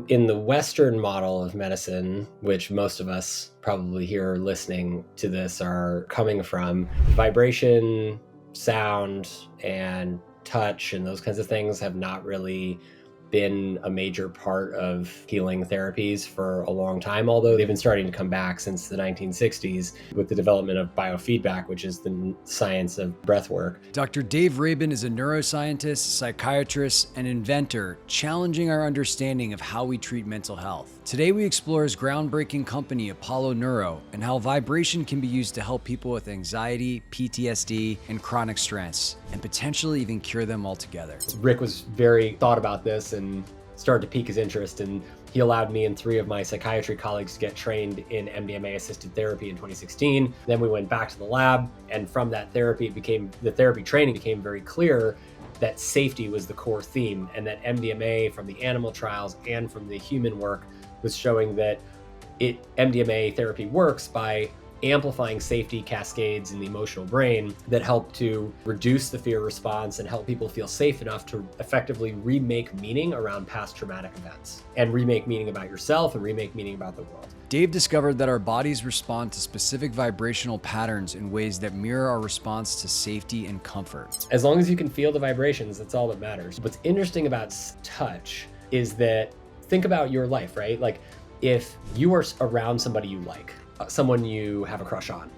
In the Western model of medicine, which most of us probably here listening to this are coming from, vibration, sound, and touch and those kinds of things have not really been a major part of healing therapies for a long time, although they've been starting to come back since the 1960s with the development of biofeedback, which is the science of breath work. Dr. Dave Rabin is a neuroscientist, psychiatrist, and inventor, challenging our understanding of how we treat mental health. Today, we explore his groundbreaking company, Apollo Neuro, and how vibration can be used to help people with anxiety, PTSD, and chronic stress, and potentially even cure them altogether. Rick was very thought about this and started to pique his interest, and he allowed me and 3 of my psychiatry colleagues to get trained in MDMA assisted therapy in 2016. Then we went back to the lab, and from that therapy, the therapy training became very clear that safety was the core theme, and that MDMA from the animal trials and from the human work was showing that MDMA therapy works by amplifying safety cascades in the emotional brain that help to reduce the fear response and help people feel safe enough to effectively remake meaning around past traumatic events and remake meaning about yourself and remake meaning about the world. Dave discovered that our bodies respond to specific vibrational patterns in ways that mirror our response to safety and comfort. As long as you can feel the vibrations, that's all that matters. What's interesting about touch is that, think about your life, right? Like if you are around somebody you like, someone you have a crush on,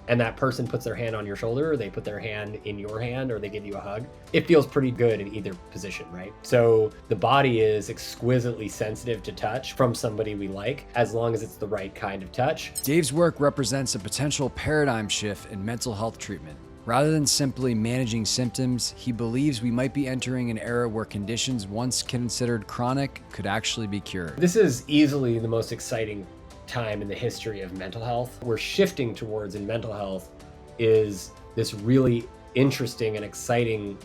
and that person puts their hand on your shoulder, or they put their hand in your hand, or they give you a hug, it feels pretty good in either position, right? So the body is exquisitely sensitive to touch from somebody we like, as long as it's the right kind of touch. Dave's work represents a potential paradigm shift in mental health treatment. Rather than simply managing symptoms, he believes we might be entering an era where conditions once considered chronic could actually be cured. This is easily the most exciting time in the history of mental health. We're shifting towards, in mental health, is this really interesting and exciting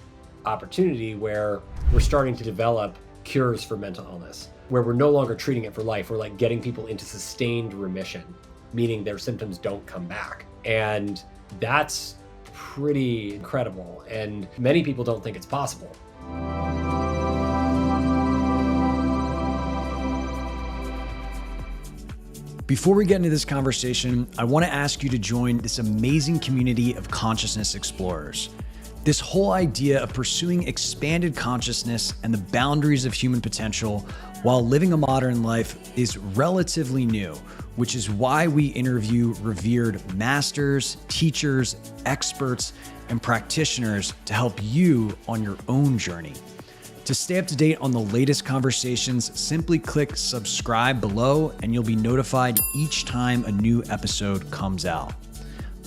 opportunity where we're starting to develop cures for mental illness, where we're no longer treating it for life. We're like getting people into sustained remission, meaning their symptoms don't come back. And that's pretty incredible. And many people don't think it's possible. Before we get into this conversation, I want to ask you to join this amazing community of consciousness explorers. This whole idea of pursuing expanded consciousness and the boundaries of human potential while living a modern life is relatively new, which is why we interview revered masters, teachers, experts, and practitioners to help you on your own journey. To stay up to date on the latest conversations, simply click subscribe below and you'll be notified each time a new episode comes out.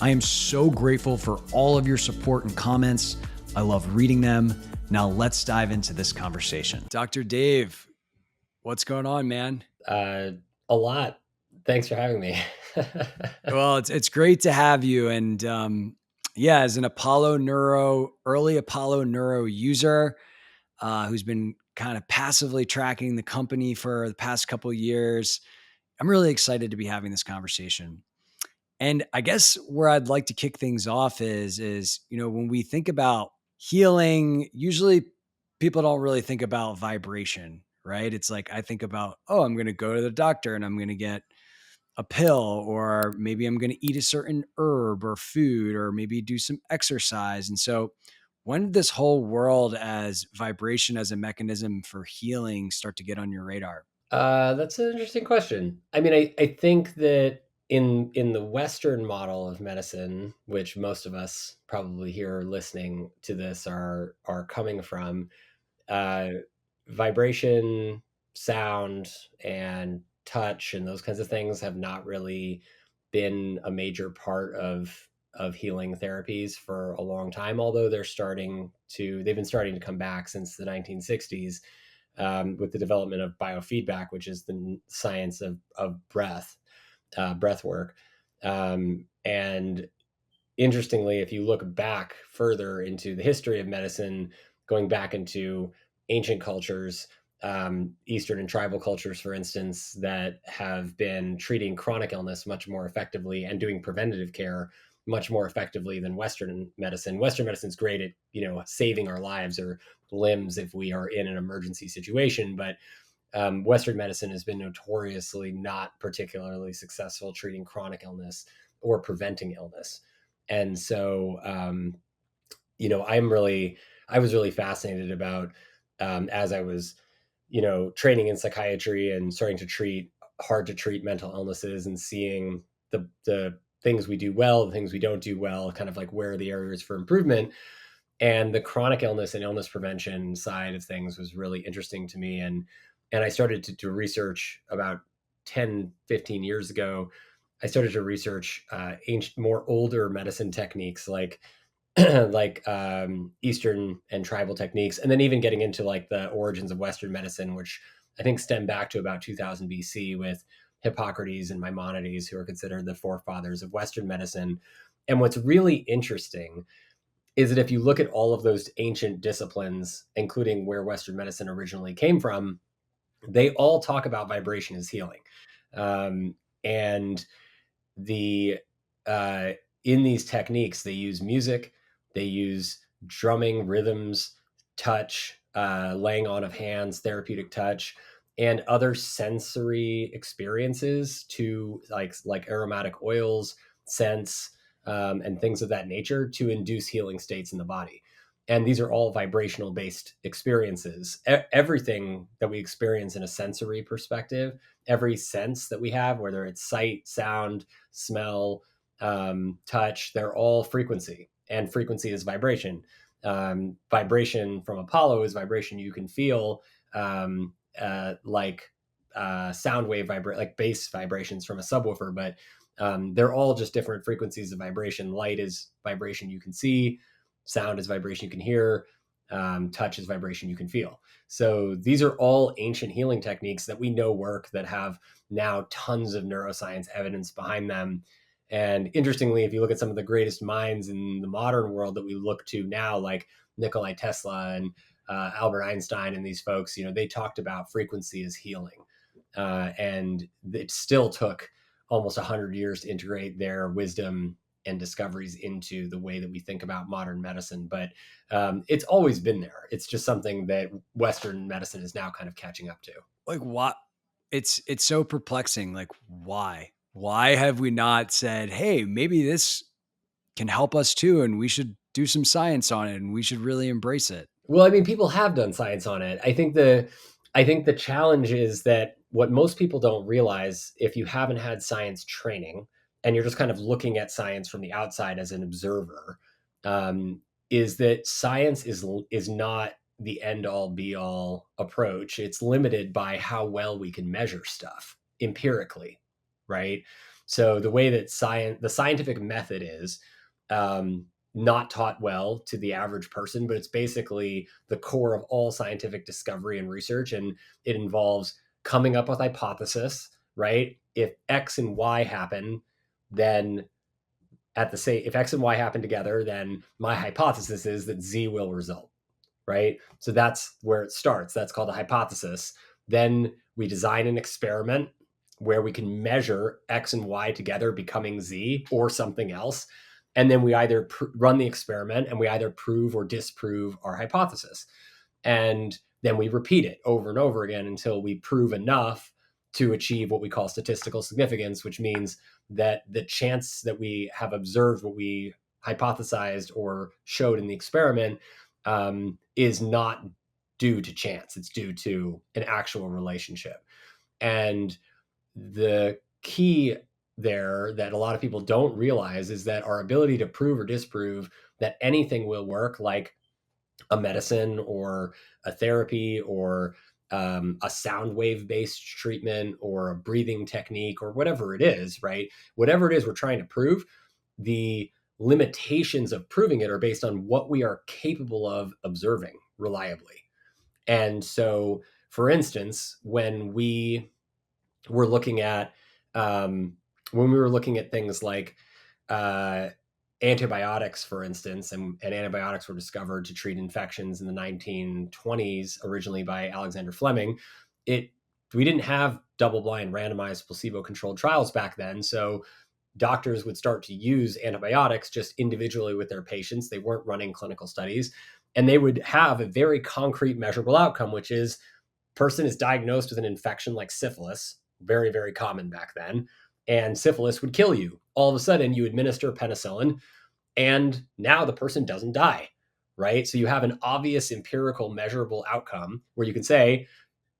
I am so grateful for all of your support and comments. I love reading them. Now let's dive into this conversation. Dr. Dave, what's going on, man? A lot. Thanks for having me. Well, it's great to have you. And as an early Apollo Neuro user, who's been kind of passively tracking the company for the past couple of years, I'm really excited to be having this conversation. And I guess where I'd like to kick things off is, when we think about healing, usually people don't really think about vibration, right? It's like, I think about, I'm going to go to the doctor and I'm going to get a pill, or maybe I'm going to eat a certain herb or food, or maybe do some exercise. And so when did this whole world as vibration as a mechanism for healing start to get on your radar? That's an interesting question. I mean, I think that in the Western model of medicine, which most of us probably here listening to this are coming from, vibration, sound, and touch and those kinds of things have not really been a major part of healing therapies for a long time, although they've been starting to come back since the 1960s with the development of biofeedback, which is the science of breath work. And interestingly, if you look back further into the history of medicine, going back into ancient cultures, Eastern and tribal cultures, for instance, that have been treating chronic illness much more effectively and doing preventative care much more effectively than Western medicine. Western medicine is great at, saving our lives or limbs if we are in an emergency situation. But Western medicine has been notoriously not particularly successful treating chronic illness or preventing illness. And so, I was really fascinated about, as I was, training in psychiatry and starting to treat hard to treat mental illnesses and seeing the things we do well, the things we don't do well, kind of like where are the areas for improvement. And the chronic illness and illness prevention side of things was really interesting to me. And I started to do research about 10, 15 years ago. I started to research ancient, more older medicine techniques like Eastern and tribal techniques, and then even getting into like the origins of Western medicine, which I think stem back to about 2000 BC with Hippocrates and Maimonides, who are considered the forefathers of Western medicine. And what's really interesting is that if you look at all of those ancient disciplines, including where Western medicine originally came from, they all talk about vibration as healing. And the in these techniques, they use music, they use drumming, rhythms, touch, laying on of hands, therapeutic touch, and other sensory experiences to like aromatic oils, scents, and things of that nature to induce healing states in the body. And these are all vibrational based experiences. Everything that we experience in a sensory perspective, every sense that we have, whether it's sight, sound, smell, touch, they're all frequency, and frequency is vibration. Vibration from Apollo is vibration you can feel, like sound wave like bass vibrations from a subwoofer, but they're all just different frequencies of vibration. Light is vibration you can see, sound is vibration you can hear, touch is vibration you can feel. So these are all ancient healing techniques that we know work, that have now tons of neuroscience evidence behind them. And interestingly, if you look at some of the greatest minds in the modern world that we look to now, like Nikola Tesla and Albert Einstein and these folks, they talked about frequency as healing. And it still took almost 100 years to integrate their wisdom and discoveries into the way that we think about modern medicine. But it's always been there. It's just something that Western medicine is now kind of catching up to. Like, what? It's so perplexing. Like, why have we not said, hey, maybe this can help us too, and we should do some science on it, and we should really embrace it? Well, I mean, people have done science on it. I think the challenge is that what most people don't realize, if you haven't had science training and you're just kind of looking at science from the outside as an observer, is that science is not the end all be all approach. It's limited by how well we can measure stuff empirically, right? So the way that the scientific method is, not taught well to the average person, but it's basically the core of all scientific discovery and research. And it involves coming up with hypothesis, right? If X and Y happen, then if X and Y happen together, then my hypothesis is that Z will result, right? So that's where it starts. That's called a hypothesis. Then we design an experiment where we can measure X and Y together becoming Z or something else. And then we either run the experiment and we either prove or disprove our hypothesis. And then we repeat it over and over again until we prove enough to achieve what we call statistical significance, which means that the chance that we have observed what we hypothesized or showed in the experiment is not due to chance. It's due to an actual relationship. And the key there that a lot of people don't realize is that our ability to prove or disprove that anything will work, like a medicine or a therapy or a sound wave based treatment or a breathing technique or whatever it is, right? Whatever it is we're trying to prove, the limitations of proving it are based on what we are capable of observing reliably. And so, for instance, were looking at when we were looking at things like antibiotics, for instance, and antibiotics were discovered to treat infections in the 1920s, originally by Alexander Fleming. We didn't have double-blind, randomized, placebo-controlled trials back then, so doctors would start to use antibiotics just individually with their patients. They weren't running clinical studies, and they would have a very concrete, measurable outcome, which is Person is diagnosed with an infection like syphilis, very, very common back then, and syphilis would kill you. All of a sudden, you administer penicillin, and now the person doesn't die, right? So you have an obvious empirical measurable outcome where you can say,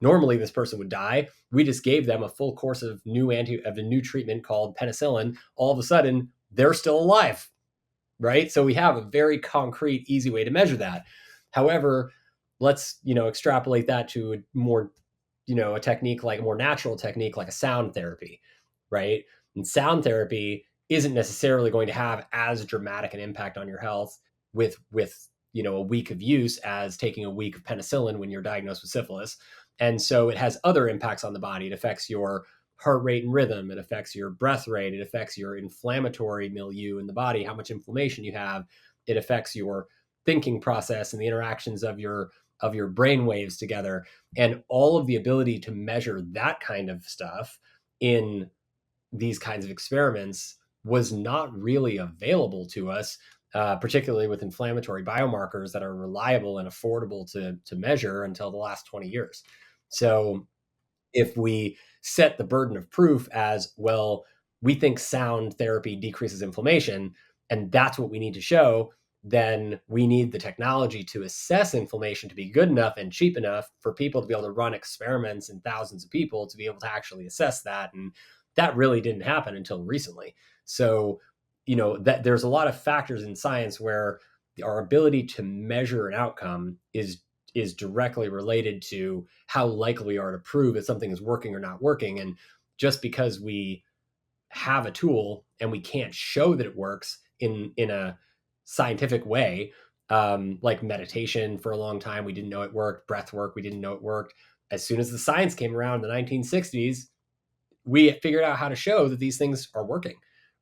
normally this person would die. We just gave them a full course of a new treatment called penicillin. All of a sudden, they're still alive, right? So we have a very concrete, easy way to measure that. However, let's extrapolate that to a more a technique, like a more natural technique, like a sound therapy, right? And sound therapy isn't necessarily going to have as dramatic an impact on your health with a week of use as taking a week of penicillin when you're diagnosed with syphilis. And so it has other impacts on the body. It affects your heart rate and rhythm. It affects your breath rate. It affects your inflammatory milieu in the body, how much inflammation you have. It affects your thinking process and the interactions of your brain waves together, and all of the ability to measure that kind of stuff in these kinds of experiments was not really available to us, particularly with inflammatory biomarkers that are reliable and affordable to measure until the last 20 years. So if we set the burden of proof as, well, we think sound therapy decreases inflammation, and that's what we need to show, then we need the technology to assess inflammation to be good enough and cheap enough for people to be able to run experiments in thousands of people to be able to actually assess that. And that really didn't happen until recently. So, that there's a lot of factors in science where our ability to measure an outcome is directly related to how likely we are to prove that something is working or not working. And just because we have a tool and we can't show that it works in a scientific way, like meditation, for a long time we didn't know it worked. Breath work, we didn't know it worked. As soon as the science came around in the 1960s, we figured out how to show that these things are working,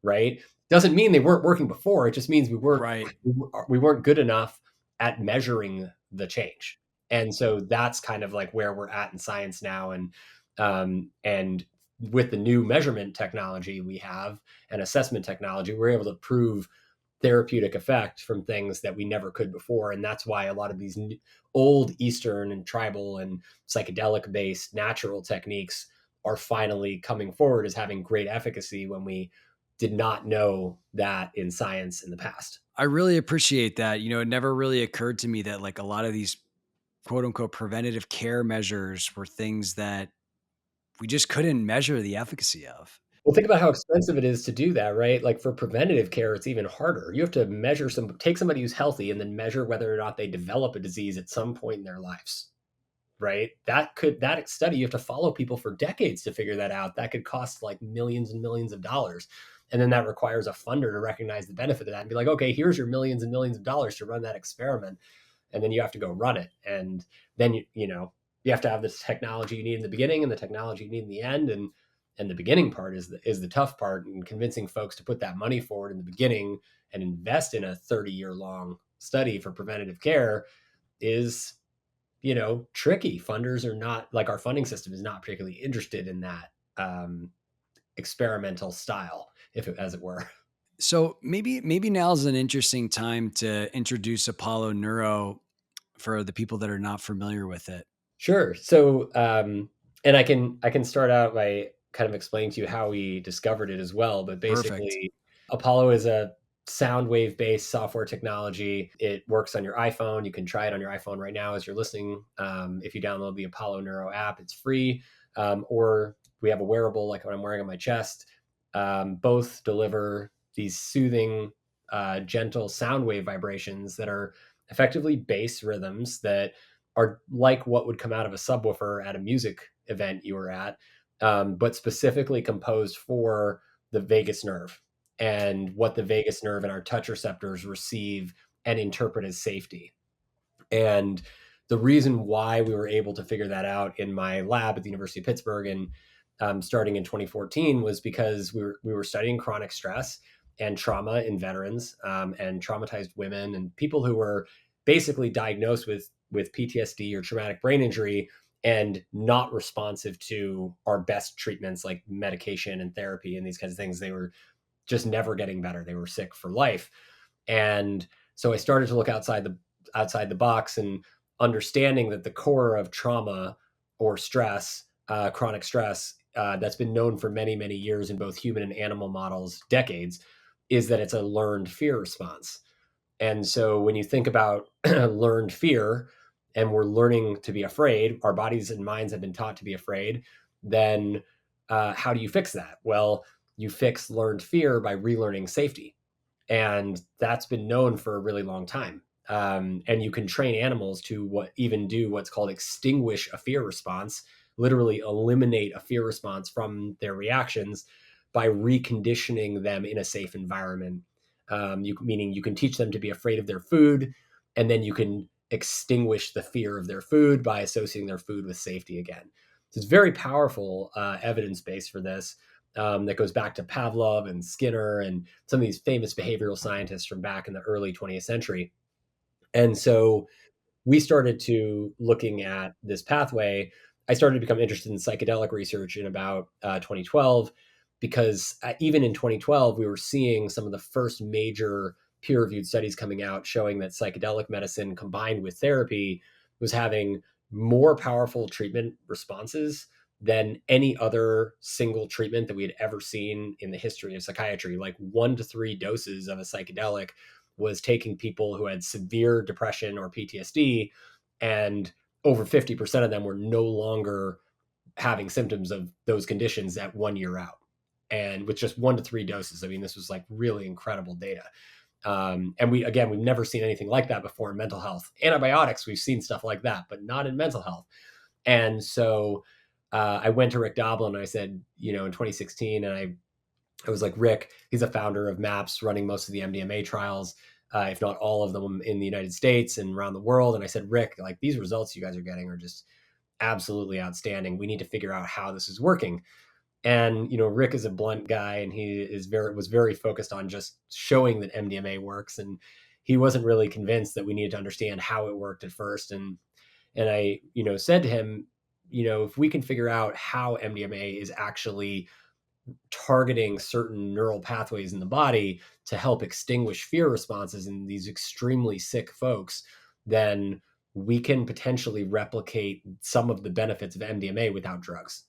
right? Doesn't mean they weren't working before. It just means Right. we weren't good enough at measuring the change. And so that's kind of like where we're at in science now. And with the new measurement technology we have and assessment technology, we're able to prove therapeutic effect from things that we never could before. And that's why a lot of these old Eastern and tribal and psychedelic based natural techniques are finally coming forward as having great efficacy when we did not know that in science in the past. I really appreciate that. It never really occurred to me that like a lot of these quote unquote preventative care measures were things that we just couldn't measure the efficacy of. Well, think about how expensive it is to do that, right? Like for preventative care, it's even harder. You have to take somebody who's healthy and then measure whether or not they develop a disease at some point in their lives, right? That study, you have to follow people for decades to figure that out. That could cost like millions and millions of dollars. And then that requires a funder to recognize the benefit of that and be like, okay, here's your millions and millions of dollars to run that experiment. And then you have to go run it. And then, you have to have this technology you need in the beginning and the technology you need in the end. And the beginning part is the tough part, and convincing folks to put that money forward in the beginning and invest in a 30-year long study for preventative care is, tricky. Funders are not, like, our funding system is not particularly interested in that experimental style, as it were. So maybe now's an interesting time to introduce Apollo Neuro for the people that are not familiar with it. Sure. So, and I can start out by kind of explaining to you how we discovered it as well. But Perfect. basically, Apollo is a sound wave based software technology. It works on your iPhone. You can try it on your iPhone right now as you're listening. If you download the Apollo Neuro app, it's free. Or we have a wearable like what I'm wearing on my chest. Both deliver these soothing, gentle sound wave vibrations that are effectively bass rhythms that are like what would come out of a subwoofer at a music event you were at, but specifically composed for the vagus nerve and what the vagus nerve and our touch receptors receive and interpret as safety. And the reason why we were able to figure that out in my lab at the University of Pittsburgh and starting in 2014 was because we were studying chronic stress and trauma in veterans, and traumatized women and people who were basically diagnosed with PTSD or traumatic brain injury and not responsive to our best treatments like medication and therapy and these kinds of things. They were just never getting better. They were sick for life. And so I started to look outside the box and understanding that the core of trauma or stress, chronic stress, that's been known for many, many years in both human and animal models, decades, is that it's a learned fear response. And so when you think about learned fear, and we're learning to be afraid, our bodies and minds have been taught to be afraid, then how do you fix that? Well, you fix learned fear by relearning safety. And that's been known for a really long time. And you can train animals to do what's called extinguish a fear response, literally eliminate a fear response from their reactions by reconditioning them in a safe environment. Meaning you can teach them to be afraid of their food, and then you can extinguish the fear of their food by associating their food with safety again. So it's very powerful evidence base for this that goes back to Pavlov and Skinner and some of these famous behavioral scientists from back in the early 20th century. And so we started to looking at this pathway. I started to become interested in psychedelic research in about 2012, because even in 2012, we were seeing some of the first major peer-reviewed studies coming out showing that psychedelic medicine combined with therapy was having more powerful treatment responses than any other single treatment that we had ever seen in the history of psychiatry. Like 1 to 3 doses of a psychedelic was taking people who had severe depression or PTSD, and over 50% of them were no longer having symptoms of those conditions at 1 year out. And with just 1 to 3 doses, I mean, this was like really incredible data. And we've never seen anything like that before in mental health. Antibiotics, we've seen stuff like that, but not in mental health. And so I went to Rick Doblin and I said, in 2016, and I was like, Rick, he's a founder of MAPS, running most of the MDMA trials, if not all of them in the United States and around the world. And I said, Rick, like, these results you guys are getting are just absolutely outstanding. We need to figure out how this is working. And Rick is a blunt guy, and he was very focused on just showing that MDMA works, and he wasn't really convinced that we needed to understand how it worked at first. And I said to him, if we can figure out how MDMA is actually targeting certain neural pathways in the body to help extinguish fear responses in these extremely sick folks, then we can potentially replicate some of the benefits of MDMA without drugs.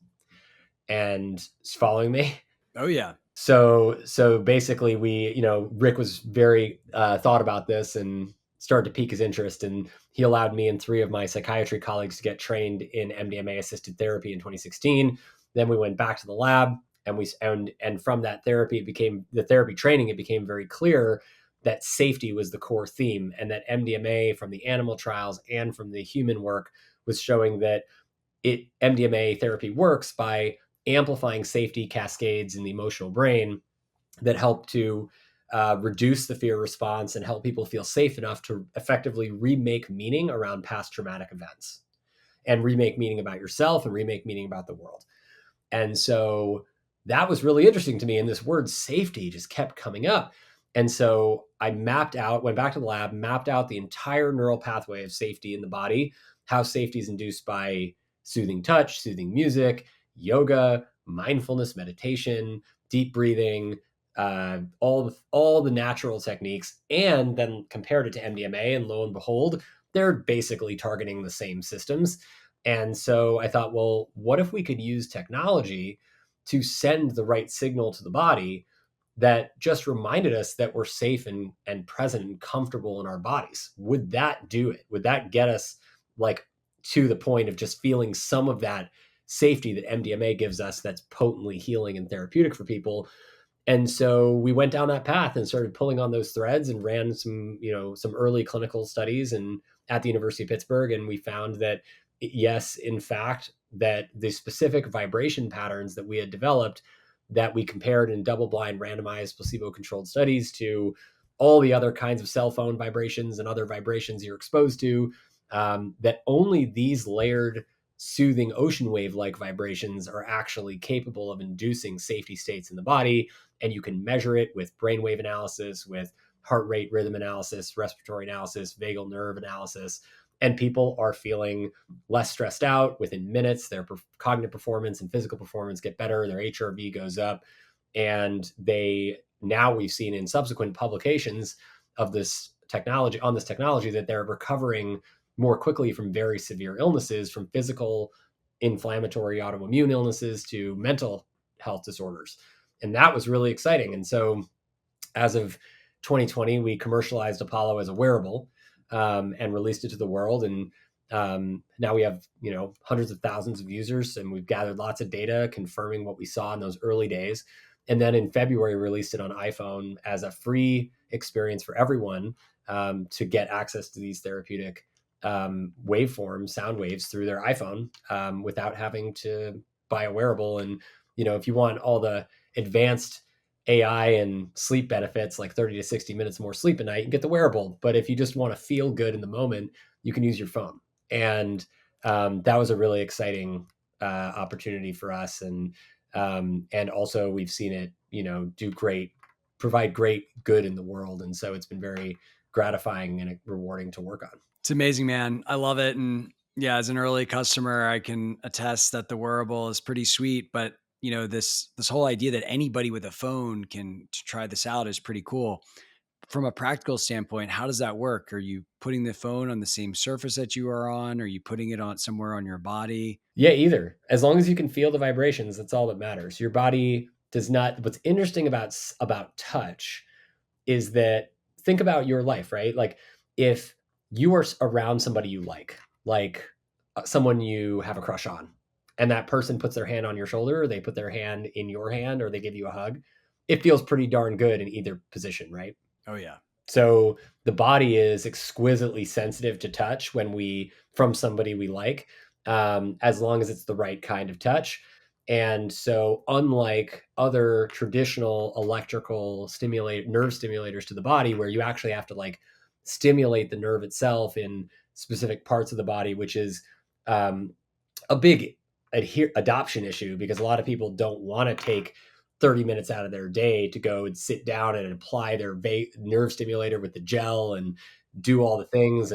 And following me? Oh yeah. So basically Rick was very thought about this and started to pique his interest, and he allowed me and 3 of my psychiatry colleagues to get trained in MDMA assisted therapy in 2016. Then we went back to the lab, and from that therapy, the therapy training, it became very clear that safety was the core theme, and that MDMA from the animal trials and from the human work was showing that MDMA therapy works by amplifying safety cascades in the emotional brain that help to reduce the fear response and help people feel safe enough to effectively remake meaning around past traumatic events, and remake meaning about yourself and remake meaning about the world. And so that was really interesting to me. And this word safety just kept coming up. And so I went back to the lab, mapped out the entire neural pathway of safety in the body, how safety is induced by soothing touch, soothing music, yoga, mindfulness, meditation, deep breathing, all the natural techniques, and then compared it to MDMA, and lo and behold, they're basically targeting the same systems. And so I thought, well, what if we could use technology to send the right signal to the body that just reminded us that we're safe and present and comfortable in our bodies? Would that do it? Would that get us like to the point of just feeling some of that safety that MDMA gives us, that's potently healing and therapeutic for people? And so we went down that path and started pulling on those threads and ran some early clinical studies and at the University of Pittsburgh. And we found that, yes, in fact, that the specific vibration patterns that we had developed, that we compared in double-blind randomized placebo-controlled studies to all the other kinds of cell phone vibrations and other vibrations you're exposed to, that only these layered soothing ocean wave-like vibrations are actually capable of inducing safety states in the body. And you can measure it with brainwave analysis, with heart rate rhythm analysis, respiratory analysis, vagal nerve analysis. And people are feeling less stressed out within minutes. Their cognitive performance and physical performance get better. Their HRV goes up. And we've seen in subsequent publications of this technology, that they're recovering more quickly from very severe illnesses, from physical inflammatory autoimmune illnesses to mental health disorders. And that was really exciting. And so as of 2020, we commercialized Apollo as a wearable, and released it to the world. And now we have, hundreds of thousands of users, and we've gathered lots of data confirming what we saw in those early days. And then in February, released it on iPhone as a free experience for everyone, to get access to these therapeutic waveforms, sound waves through their iPhone, without having to buy a wearable. And, if you want all the advanced AI and sleep benefits, like 30 to 60 minutes more sleep a night, you can get the wearable. But if you just want to feel good in the moment, you can use your phone. And that was a really exciting opportunity for us. And also we've seen it, provide great good in the world. And so it's been very gratifying and rewarding to work on. It's amazing, man. I love it. And yeah, as an early customer, I can attest that the wearable is pretty sweet, but this whole idea that anybody with a phone can try this out is pretty cool. From a practical standpoint, how does that work? Are you putting the phone on the same surface that you are on? Are you putting it on somewhere on your body? Yeah, either. As long as you can feel the vibrations, that's all that matters. Your body does not. What's interesting about touch is that, think about your life, right? Like, if you are around somebody you like someone you have a crush on, and that person puts their hand on your shoulder, or they put their hand in your hand, or they give you a hug, it feels pretty darn good in either position, right? Oh yeah. So the body is exquisitely sensitive to touch from somebody we like, as long as it's the right kind of touch. And so, unlike other traditional electrical nerve stimulators to the body, where you actually have to like stimulate the nerve itself in specific parts of the body, which is um, a big adoption issue, because a lot of people don't want to take 30 minutes out of their day to go and sit down and apply their nerve stimulator with the gel and do all the things.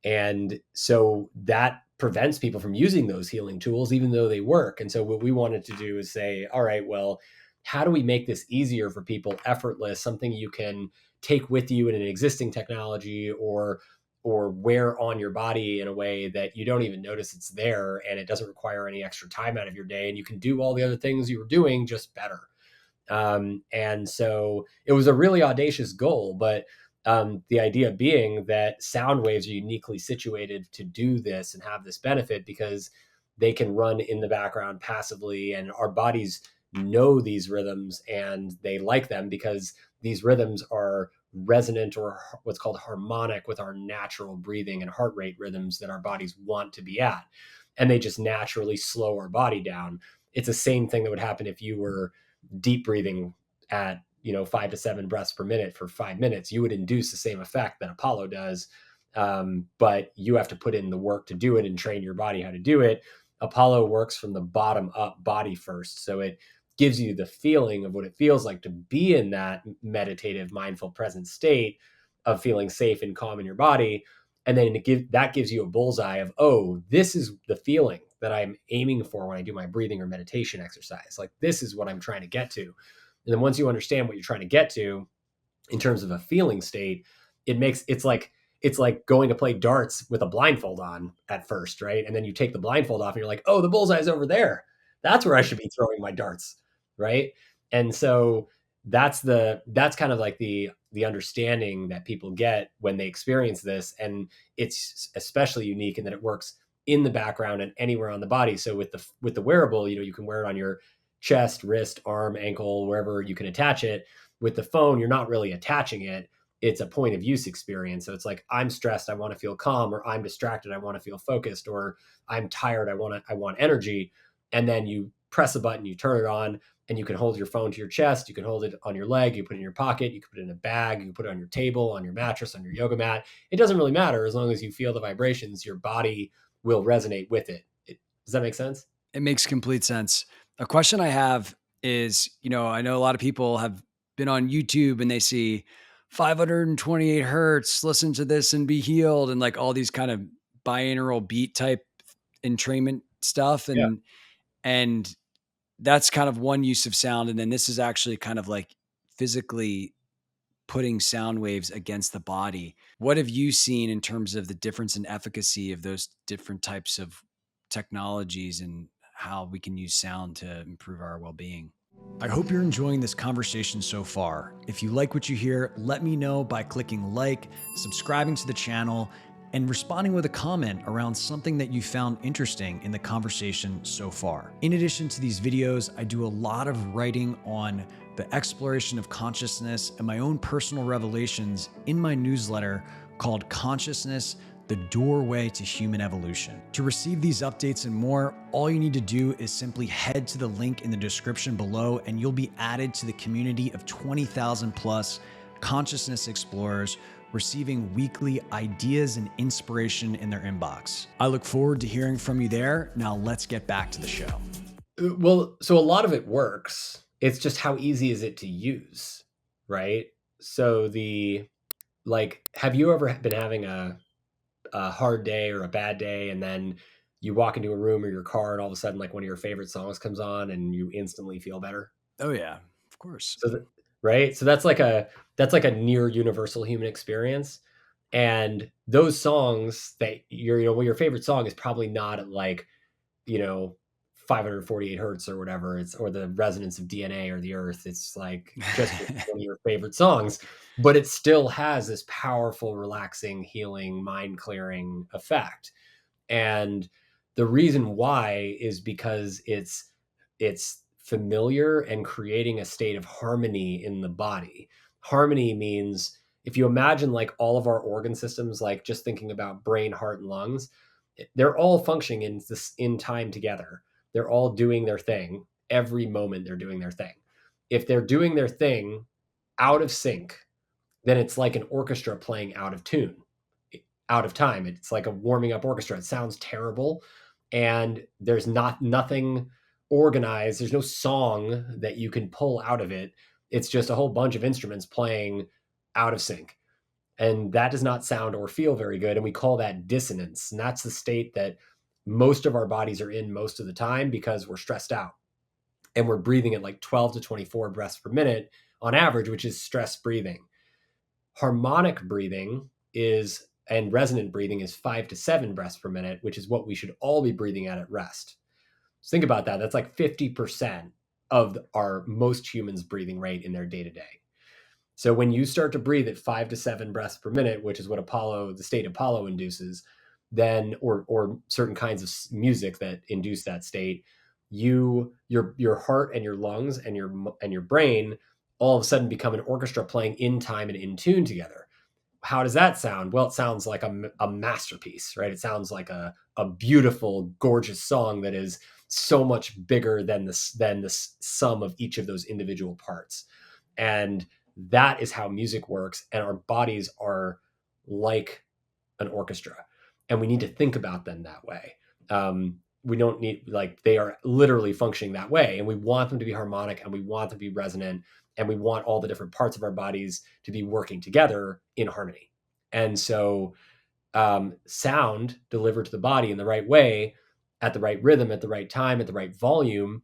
And so that prevents people from using those healing tools, even though they work. And so what we wanted to do is say, all right, well, how do we make this easier for people, effortless, something you can take with you in an existing technology, or wear on your body in a way that you don't even notice it's there, and it doesn't require any extra time out of your day, and you can do all the other things you were doing just better. And so it was a really audacious goal, but the idea being that sound waves are uniquely situated to do this and have this benefit, because they can run in the background passively, and our bodies know these rhythms and they like them because these rhythms are resonant, or what's called harmonic, with our natural breathing and heart rate rhythms that our bodies want to be at. And they just naturally slow our body down. It's the same thing that would happen if you were deep breathing at 5 to 7 breaths per minute for 5 minutes. You would induce the same effect that Apollo does, but you have to put in the work to do it and train your body how to do it. Apollo works from the bottom up, body first, so it gives you the feeling of what it feels like to be in that meditative, mindful, present state of feeling safe and calm in your body. And then that gives you a bullseye of, oh, this is the feeling that I'm aiming for when I do my breathing or meditation exercise. Like, this is what I'm trying to get to. And then once you understand what you're trying to get to in terms of a feeling state, it's like going to play darts with a blindfold on at first, right? And then you take the blindfold off and you're like, oh, the bullseye's over there. That's where I should be throwing my darts, right? And so that's kind of like the understanding that people get when they experience this. And it's especially unique in that it works in the background and anywhere on the body. So with the wearable, you can wear it on your chest, wrist, arm, ankle, wherever you can attach it. With the phone, you're not really attaching it. It's a point of use experience. So it's like, I'm stressed, I want to feel calm, or I'm distracted, I want to feel focused, or I'm tired, I want energy. And then you press a button, you turn it on, and you can hold your phone to your chest. You can hold it on your leg. You put it in your pocket. You can put it in a bag. You can put it on your table, on your mattress, on your yoga mat. It doesn't really matter, as long as you feel the vibrations. Your body will resonate with it. Does that make sense? It makes complete sense. A question I have is, I know a lot of people have been on YouTube and they see 528 hertz, listen to this and be healed, and like all these kind of binaural beat type entrainment stuff. Yeah. And that's kind of one use of sound. And then this is actually kind of like physically putting sound waves against the body. What have you seen in terms of the difference in efficacy of those different types of technologies and how we can use sound to improve our well-being. I hope you're enjoying this conversation so far. If you like what you hear, let me know by clicking like, subscribing to the channel, and responding with a comment around something that you found interesting in the conversation so far. In addition to these videos, I do a lot of writing on the exploration of consciousness and my own personal revelations in my newsletter called Consciousness: The Doorway to Human Evolution. To receive these updates and more, all you need to do is simply head to the link in the description below and you'll be added to the community of 20,000 plus consciousness explorers receiving weekly ideas and inspiration in their inbox. I look forward to hearing from you there. Now let's get back to the show. Well, so a lot of it works. It's just how easy is it to use, right? So have you ever been having a hard day or a bad day, and then you walk into a room or your car, and all of a sudden, like one of your favorite songs comes on, and you instantly feel better? Oh yeah, of course. So right, so that's like a near universal human experience, and those songs that well, your favorite song is probably not at like, you know, 548 hertz or whatever, it's or the resonance of DNA or the earth. It's like just one of your favorite songs, but it still has this powerful, relaxing, healing, mind clearing effect. And the reason why is because it's familiar and creating a state of harmony in the body. Harmony means, if you imagine like all of our organ systems, like just thinking about brain, heart, and lungs, they're all functioning in time together. They're all doing their thing. Every moment they're doing their thing. If they're doing their thing out of sync, then it's like an orchestra playing out of tune, out of time. It's like a warming up orchestra. It sounds terrible, and there's nothing organized. There's no song that you can pull out of it. It's just a whole bunch of instruments playing out of sync. And that does not sound or feel very good. And we call that dissonance. And that's the state that most of our bodies are in most of the time because we're stressed out. And we're breathing at like 12 to 24 breaths per minute on average, which is stress breathing. Harmonic breathing and resonant breathing is 5 to 7 breaths per minute, which is what we should all be breathing at rest. So think about that. That's like 50% of our most humans' breathing rate in their day to day. So when you start to breathe at 5 to 7 breaths per minute, which is what the state Apollo induces, then or certain kinds of music that induce that state, your heart and your lungs and your brain all of a sudden become an orchestra playing in time and in tune together. How does that sound? Well, it sounds like a masterpiece, right? It sounds like a beautiful, gorgeous song that is so much bigger than the sum of each of those individual parts. And that is how music works. And our bodies are like an orchestra, and we need to think about them that way. We don't need, like, they are literally functioning that way, and we want them to be harmonic, and we want them to be resonant, and we want all the different parts of our bodies to be working together in harmony. And so sound delivered to the body in the right way, at the right rhythm, at the right time, at the right volume,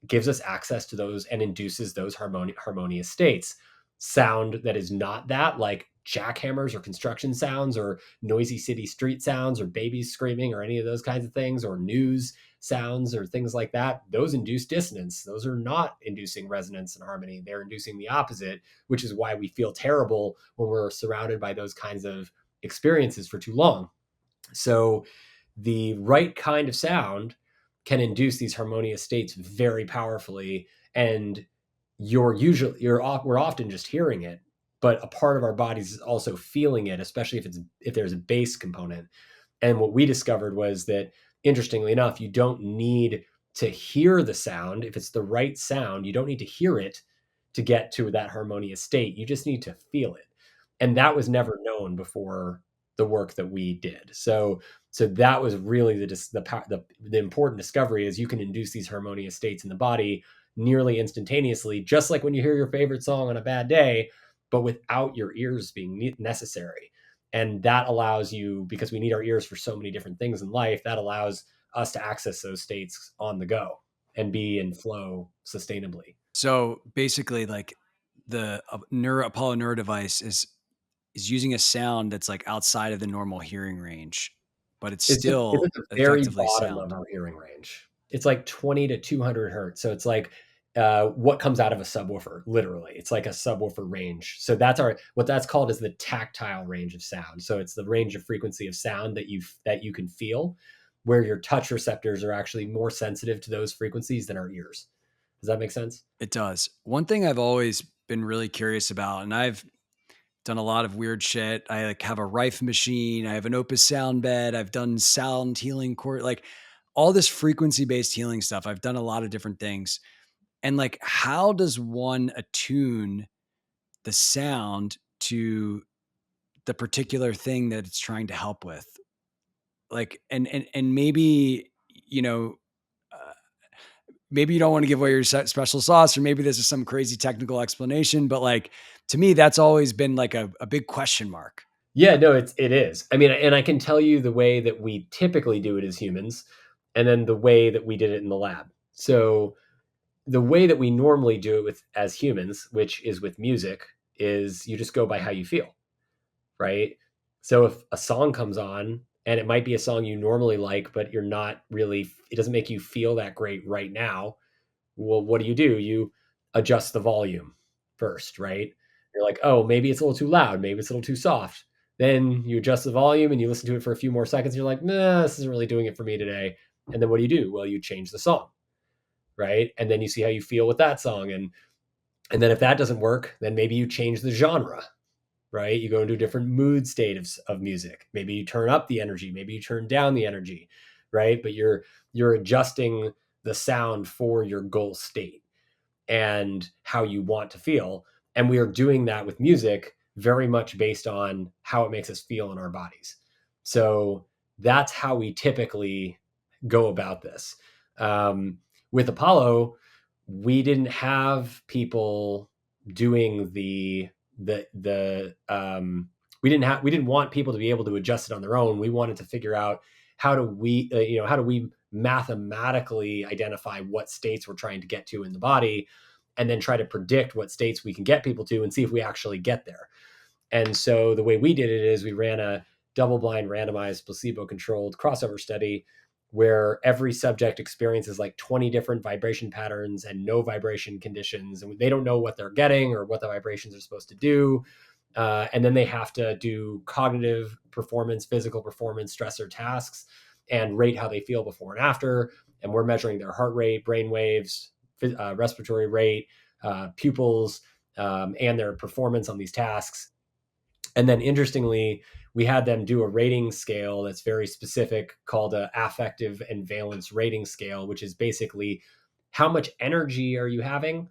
gives us access to those and induces those harmonious states. Sound that is not that, like jackhammers or construction sounds or noisy city street sounds or babies screaming or any of those kinds of things, or news sounds or things like that, those induce dissonance. Those are not inducing resonance and harmony. They're inducing the opposite, which is why we feel terrible when we're surrounded by those kinds of experiences for too long. So the right kind of sound can induce these harmonious states very powerfully, and we're often just hearing it, but a part of our bodies is also feeling it, especially if there's a bass component. And what we discovered was that, interestingly enough, you don't need to hear the sound. If it's the right sound, you don't need to hear it to get to that harmonious state. You just need to feel it. And that was never known before the work that we did. So that was really the important discovery, is you can induce these harmonious states in the body nearly instantaneously, just like when you hear your favorite song on a bad day, but without your ears being necessary. And that allows you, because we need our ears for so many different things in life, that allows us to access those states on the go and be in flow sustainably. So basically, like the Apollo Neuro device is using a sound that's like outside of the normal hearing range, but it's It's still at the very effectively bottom of sound. our hearing range. It's like 20 to 200 hertz. So it's like what comes out of a subwoofer, literally. It's like a subwoofer range. So what that's called is the tactile range of sound. So it's the range of frequency of sound that you can feel, where your touch receptors are actually more sensitive to those frequencies than our ears. Does that make sense? It does. One thing I've always been really curious about, and I've done a lot of weird shit. I like have a Rife machine. I have an Opus sound bed. I've done sound healing court, like all this frequency based healing stuff. I've done a lot of different things. And like, how does one attune the sound to the particular thing that it's trying to help with? Like, and maybe, you know, uh, maybe you don't want to give away your special sauce, or maybe this is some crazy technical explanation, but like, to me, that's always been like a big question mark. Yeah, no, it is. I mean, and I can tell you the way that we typically do it as humans, and then the way that we did it in the lab. So the way that we normally do it with as humans, which is with music, is you just go by how you feel, right? So if a song comes on and it might be a song you normally like, but you're not really, it doesn't make you feel that great right now. Well, what do? You adjust the volume first, right? You're like, oh, maybe it's a little too loud, maybe it's a little too soft. Then you adjust the volume and you listen to it for a few more seconds. And you're like, nah, this isn't really doing it for me today. And then what do? Well, you change the song, right? And then you see how you feel with that song. And then if that doesn't work, then maybe you change the genre, right? You go into a different mood state of music. Maybe you turn up the energy, maybe you turn down the energy, right? But you're adjusting the sound for your goal state and how you want to feel. And we are doing that with music very much based on how it makes us feel in our bodies. So that's how we typically go about this. With Apollo, we didn't have people doing the we didn't want people to be able to adjust it on their own. We wanted to figure out how do we mathematically identify what states we're trying to get to in the body, and then try to predict what states we can get people to and see if we actually get there. And so the way we did it is we ran a double blind randomized placebo controlled crossover study where every subject experiences like 20 different vibration patterns and no vibration conditions, and they don't know what they're getting or what the vibrations are supposed to do. And then they have to do cognitive performance, physical performance, stressor tasks, and rate how they feel before and after. And we're measuring their heart rate, brain waves, respiratory rate, pupils, and their performance on these tasks. And then interestingly, we had them do a rating scale that's very specific called a affective and valence rating scale, which is basically how much energy are you having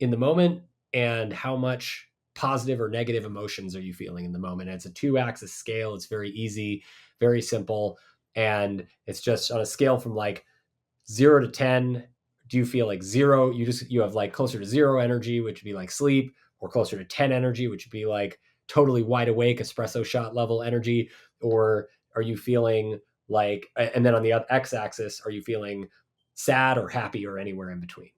in the moment and how much positive or negative emotions are you feeling in the moment. And it's a 2-axis scale. It's very easy, very simple. And it's just on a scale from like 0 to 10. Do you feel like zero? You have like closer to zero energy, which would be like sleep, or closer to 10 energy, which would be like totally wide awake, espresso shot level energy? Or are you feeling like, and then on the X axis, are you feeling sad or happy or anywhere in between?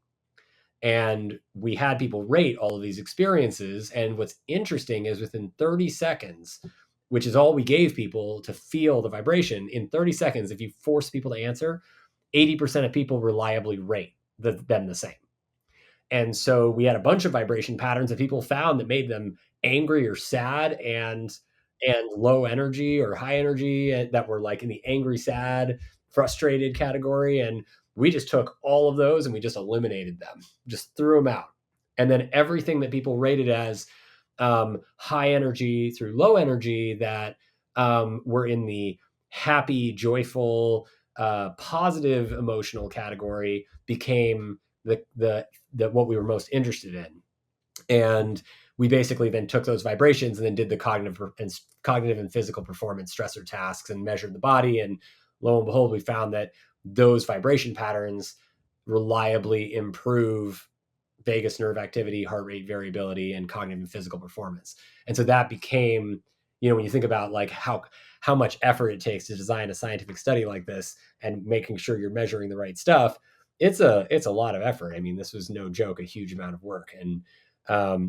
And we had people rate all of these experiences. And what's interesting is within 30 seconds, which is all we gave people to feel the vibration, in 30 seconds, if you force people to answer, 80% of people reliably rate them the same. And so we had a bunch of vibration patterns that people found that made them angry or sad and low energy or high energy, that were like in the angry, sad, frustrated category. And we just took all of those and we just eliminated them, just threw them out. And then everything that people rated as high energy through low energy that were in the happy, joyful, positive emotional category became the what we were most interested in. And we basically then took those vibrations and then did the cognitive and physical performance stressor tasks and measured the body. And lo and behold, we found that those vibration patterns reliably improve vagus nerve activity, heart rate variability, and cognitive and physical performance. And so that became, when you think about like how much effort it takes to design a scientific study like this and making sure you're measuring the right stuff, it's a lot of effort. I mean, this was no joke, a huge amount of work. And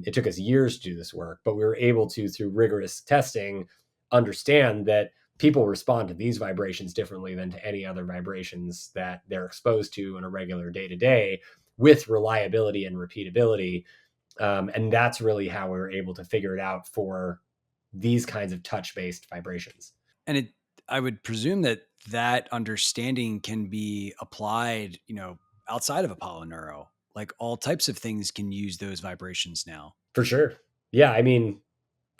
it took us years to do this work, but we were able to, through rigorous testing, understand that people respond to these vibrations differently than to any other vibrations that they're exposed to on a regular day to day, with reliability and repeatability. And that's really how we were able to figure it out for these kinds of touch based vibrations. And I would presume that that understanding can be applied, outside of Apollo Neuro. Like all types of things can use those vibrations now. For sure. Yeah. I mean,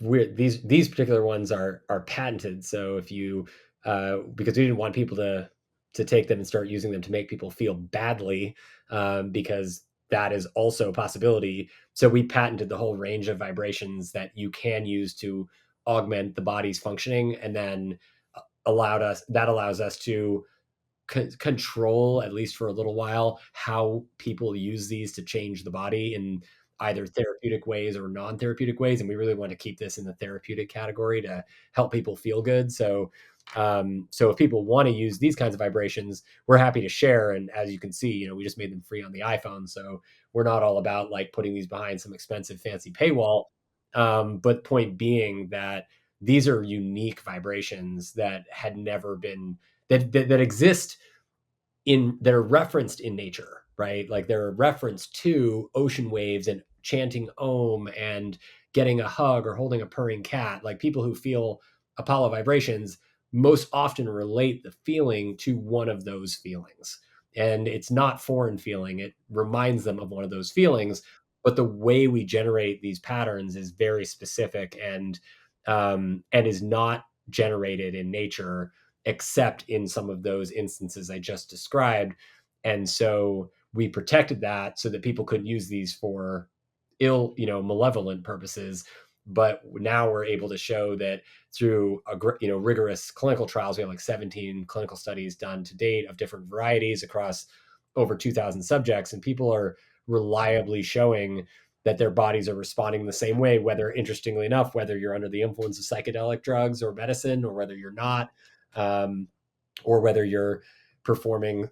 these particular ones are patented. So if you because we didn't want people to take them and start using them to make people feel badly, because that is also a possibility. So we patented the whole range of vibrations that you can use to augment the body's functioning, and then allows us to control, at least for a little while, how people use these to change the body in either therapeutic ways or non-therapeutic ways. And we really want to keep this in the therapeutic category to help people feel good. So so if people want to use these kinds of vibrations, we're happy to share. And as you can see, we just made them free on the iPhone. So we're not all about like putting these behind some expensive fancy paywall. But point being that these are unique vibrations that had never been that exist that are referenced in nature, right? Like they're a reference to ocean waves and chanting Om and getting a hug or holding a purring cat. Like people who feel Apollo vibrations most often relate the feeling to one of those feelings. And it's not foreign feeling. It reminds them of one of those feelings. But the way we generate these patterns is very specific, and is not generated in nature except in some of those instances I just described. And so we protected that so that people couldn't use these for malevolent purposes. But now we're able to show that through rigorous clinical trials, we have like 17 clinical studies done to date of different varieties across over 2,000 subjects, and people are reliably showing that their bodies are responding the same way, whether, interestingly enough, whether you're under the influence of psychedelic drugs or medicine, or whether you're not, um, or whether you're performing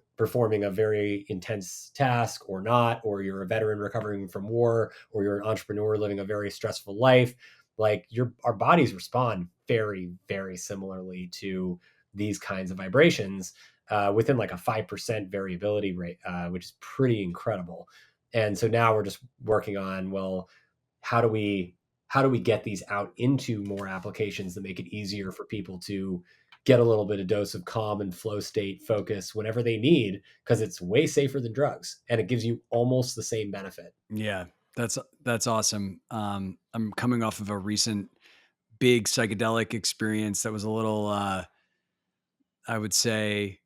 a very intense task or not, or you're a veteran recovering from war, or you're an entrepreneur living a very stressful life. Like our bodies respond very, very similarly to these kinds of vibrations, within like a 5% variability rate, which is pretty incredible. And so now we're just working on, well, how do we get these out into more applications that make it easier for people to get a little bit of dose of calm and flow state focus whenever they need, because it's way safer than drugs and it gives you almost the same benefit. Yeah, that's awesome. I'm coming off of a recent big psychedelic experience that was a little, I would say,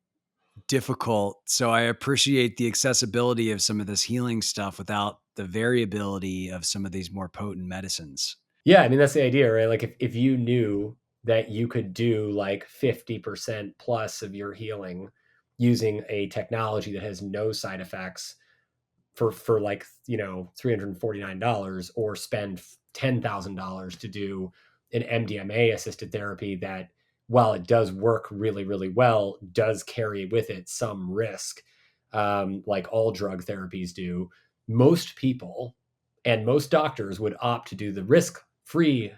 difficult. So I appreciate the accessibility of some of this healing stuff without the variability of some of these more potent medicines. Yeah, I mean that's the idea, right? Like if you knew that you could do like 50% plus of your healing using a technology that has no side effects for like $349, or spend $10,000 to do an MDMA assisted therapy that, while it does work really really well, does carry with it some risk, like all drug therapies do. Most people and most doctors would opt to do the risk free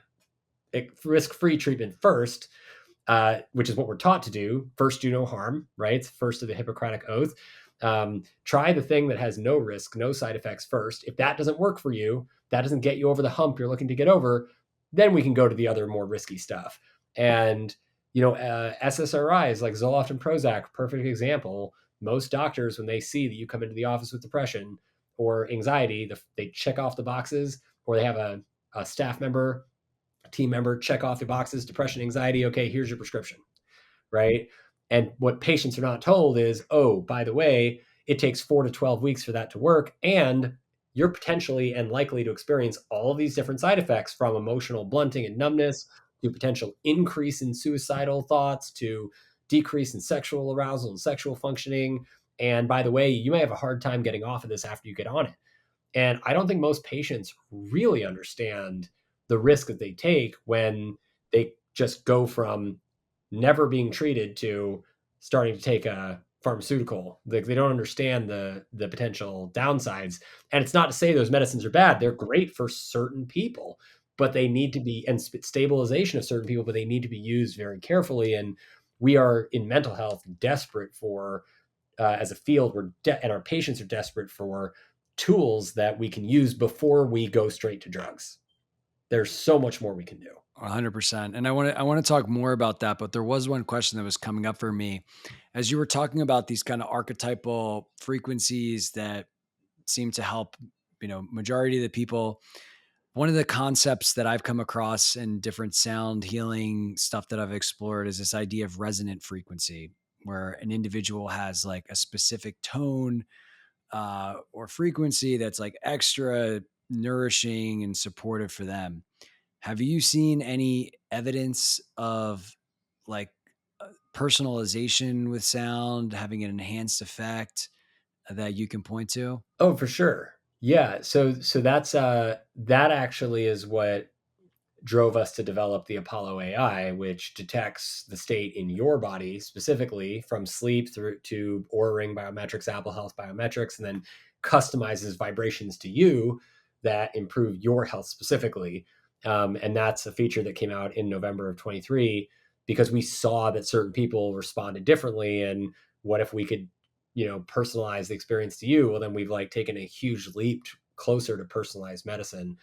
treatment first, which is what we're taught to do. First, do no harm, right? It's first of the Hippocratic Oath. Try the thing that has no risk, no side effects first. If that doesn't work for you, that doesn't get you over the hump you're looking to get over, then we can go to the other more risky stuff. And, SSRIs like Zoloft and Prozac, perfect example. Most doctors, when they see that you come into the office with depression or anxiety, they check off the boxes, or they have a staff member, team member check off the boxes: depression, anxiety. Okay, here's your prescription, right? And what patients are not told is, oh, by the way, it takes 4 to 12 weeks for that to work. And you're potentially and likely to experience all of these different side effects, from emotional blunting and numbness to potential increase in suicidal thoughts to decrease in sexual arousal and sexual functioning. And by the way, you may have a hard time getting off of this after you get on it. And I don't think most patients really understand the risk that they take when they just go from never being treated to starting to take a pharmaceutical. Like they don't understand the potential downsides. And it's not to say those medicines are bad. They're great for certain people. but they need to be, and stabilization of certain people, but they need to be used very carefully. And we are in mental health desperate for, as a field, and our patients are desperate for tools that we can use before we go straight to drugs. There's so much more we can do. 100%. And I want to talk more about that, but there was one question that was coming up for me as you were talking about these kind of archetypal frequencies that seem to help, majority of the people. One of the concepts that I've come across in different sound healing stuff that I've explored is this idea of resonant frequency, where an individual has like a specific tone or frequency that's like extra nourishing and supportive for them. Have you seen any evidence of like personalization with sound having an enhanced effect that you can point to? Oh, for sure. Yeah. So that actually is what drove us to develop the Apollo AI, which detects the state in your body specifically from sleep through to Oura Ring biometrics, Apple Health biometrics, and then customizes vibrations to you that improve your health specifically. And that's a feature that came out in November of 23 because we saw that certain people responded differently. And what if we could, personalize the experience to you? Well, then we've like taken a huge leap closer to personalized medicine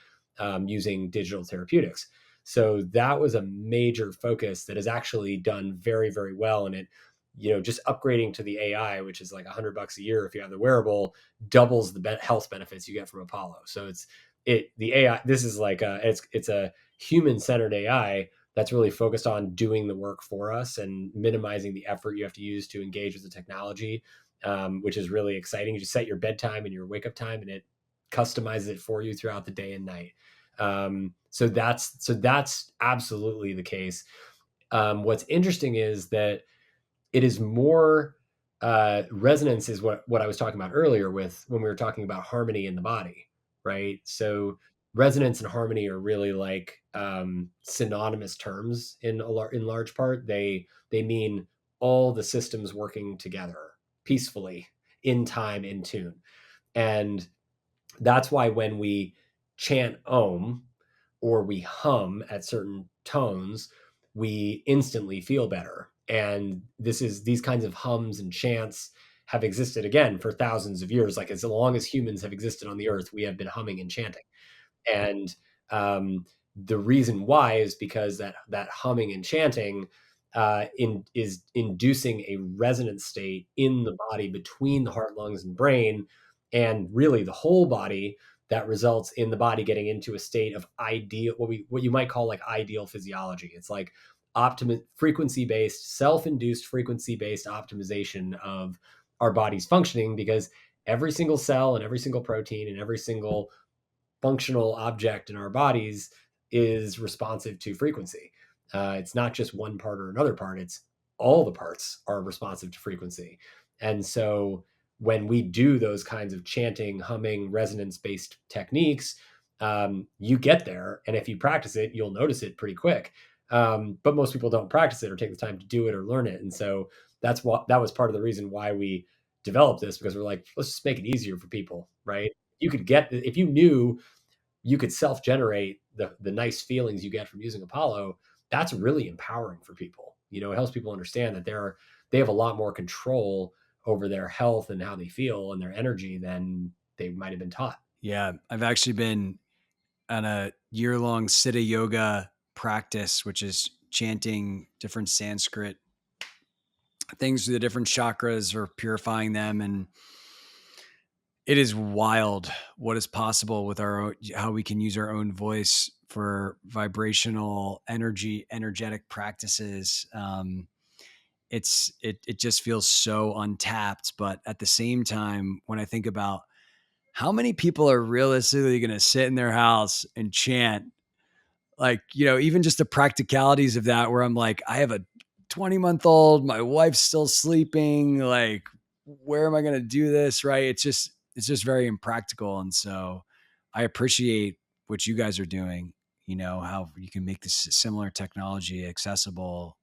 using digital therapeutics. So that was a major focus that has actually done very, very well. And it, just upgrading to the AI, which is like $100 a year if you have the wearable, doubles the health benefits you get from Apollo. So the AI. This is like it's a human centered AI that's really focused on doing the work for us and minimizing the effort you have to use to engage with the technology, which is really exciting. You just set your bedtime and your wake up time, and it customizes it for you throughout the day and night. So that's absolutely the case. What's interesting is that it is more resonance is what I was talking about earlier with when we were talking about harmony in the body, right? So resonance and harmony are really like synonymous terms in large part. They mean all the systems working together peacefully in time in tune. And that's why when we chant Om or we hum at certain tones, we instantly feel better. And these kinds of hums and chants have existed again for thousands of years. Like as long as humans have existed on the earth, we have been humming and chanting. And the reason why is because that humming and chanting is inducing a resonant state in the body between the heart, lungs, and brain, and really the whole body, that results in the body getting into a state of ideal, what you might call like ideal physiology. It's like frequency based, self-induced frequency based optimization of our body's functioning, because every single cell and every single protein and every single functional object in our bodies is responsive to frequency. It's not just one part or another part, it's all the parts are responsive to frequency. And so when we do those kinds of chanting, humming, resonance based techniques, you get there. And if you practice it, you'll notice it pretty quick. But most people don't practice it or take the time to do it or learn it. And so that was part of the reason why we developed this, because we're like, let's just make it easier for people, right? If you knew you could self-generate the nice feelings you get from using Apollo, that's really empowering for people. It helps people understand that they have a lot more control over their health and how they feel and their energy than they might have been taught. Yeah, I've actually been on a year-long Siddha yoga practice, which is chanting different Sanskrit things through the different chakras or purifying them. And it is wild what is possible with how we can use our own voice for vibrational energetic practices. It just feels so untapped. But at the same time, when I think about how many people are realistically going to sit in their house and chant, like, even just the practicalities of that, where I'm like, I have a 20-month-old, my wife's still sleeping. Like, where am I going to do this? Right. It's just very impractical. And so I appreciate what you guys are doing, how you can make this similar technology accessible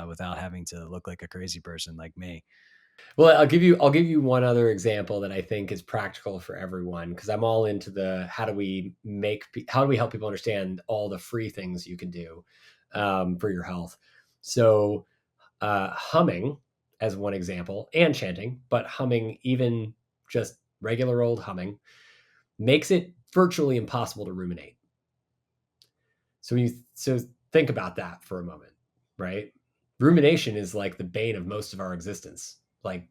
without having to look like a crazy person like me. Well, I'll give you one other example that I think is practical for everyone, because I'm all into the how do we help people understand all the free things you can do for your health. So humming as one example, and chanting, but humming, even just regular old humming, makes it virtually impossible to ruminate. So think about that for a moment, right? Rumination is like the bane of most of our existence. Like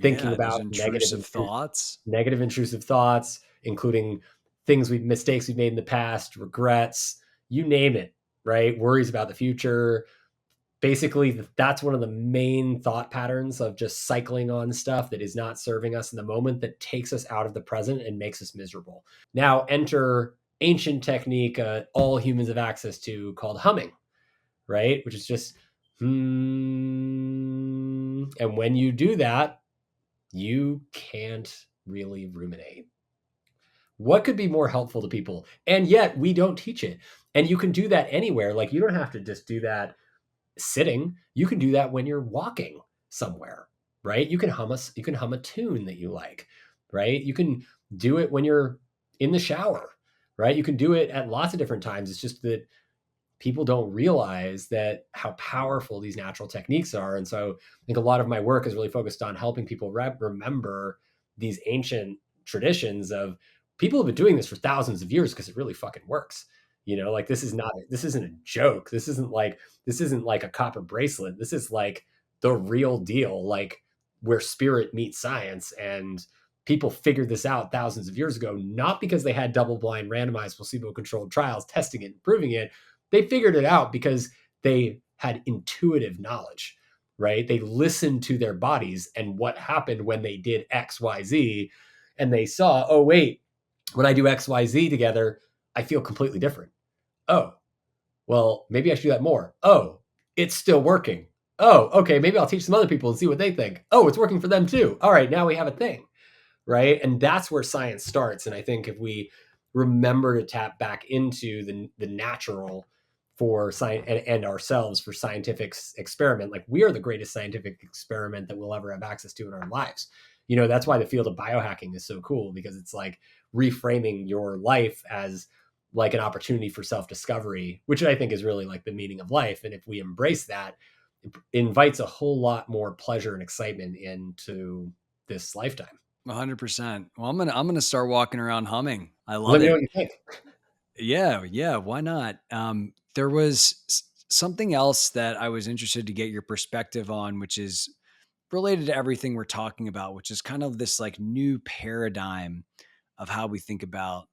thinking Yeah, those about intrusive thoughts. negative intrusive thoughts, including mistakes we've made in the past, regrets, you name it, right? Worries about the future. Basically, that's one of the main thought patterns of just cycling on stuff that is not serving us in the moment, that takes us out of the present and makes us miserable. Now enter ancient technique all humans have access to, called humming, right? Which is just and when you do that, you can't really ruminate. What could be more helpful to people? And yet we don't teach it. And you can do that anywhere. Like, you don't have to just do that sitting. You can do that when you're walking somewhere, right? You can hum a tune that you like, right? You can do it when you're in the shower, right? You can do it at lots of different times. It's just that people don't realize that how powerful these natural techniques are. And so I think a lot of my work is really focused on helping people remember these ancient traditions of people have been doing this for thousands of years, because it really fucking works. Like, this isn't a joke. This isn't like a copper bracelet. This is like the real deal, like where spirit meets science. And people figured this out thousands of years ago, not because they had double blind randomized placebo controlled trials testing it and proving it. They figured it out because they had intuitive knowledge, right? They listened to their bodies and what happened when they did XYZ. And they saw, oh, wait, when I do XYZ together, I feel completely different. Oh, well, maybe I should do that more. Oh, it's still working. Oh, okay, maybe I'll teach some other people and see what they think. Oh, it's working for them too. All right, now we have a thing, right? And that's where science starts. And I think if we remember to tap back into the natural for science, and ourselves for scientific experiment, like, we are the greatest scientific experiment that we'll ever have access to in our lives. That's why the field of biohacking is so cool, because it's like reframing your life as like an opportunity for self-discovery, which I think is really like the meaning of life. And if we embrace that, it invites a whole lot more pleasure and excitement into this lifetime. 100%. Well, I'm gonna start walking around humming. I Let love me know it. what you think. Yeah, yeah. Why not? There was something else that I was interested to get your perspective on, which is related to everything we're talking about, which is kind of this like new paradigm of how we think about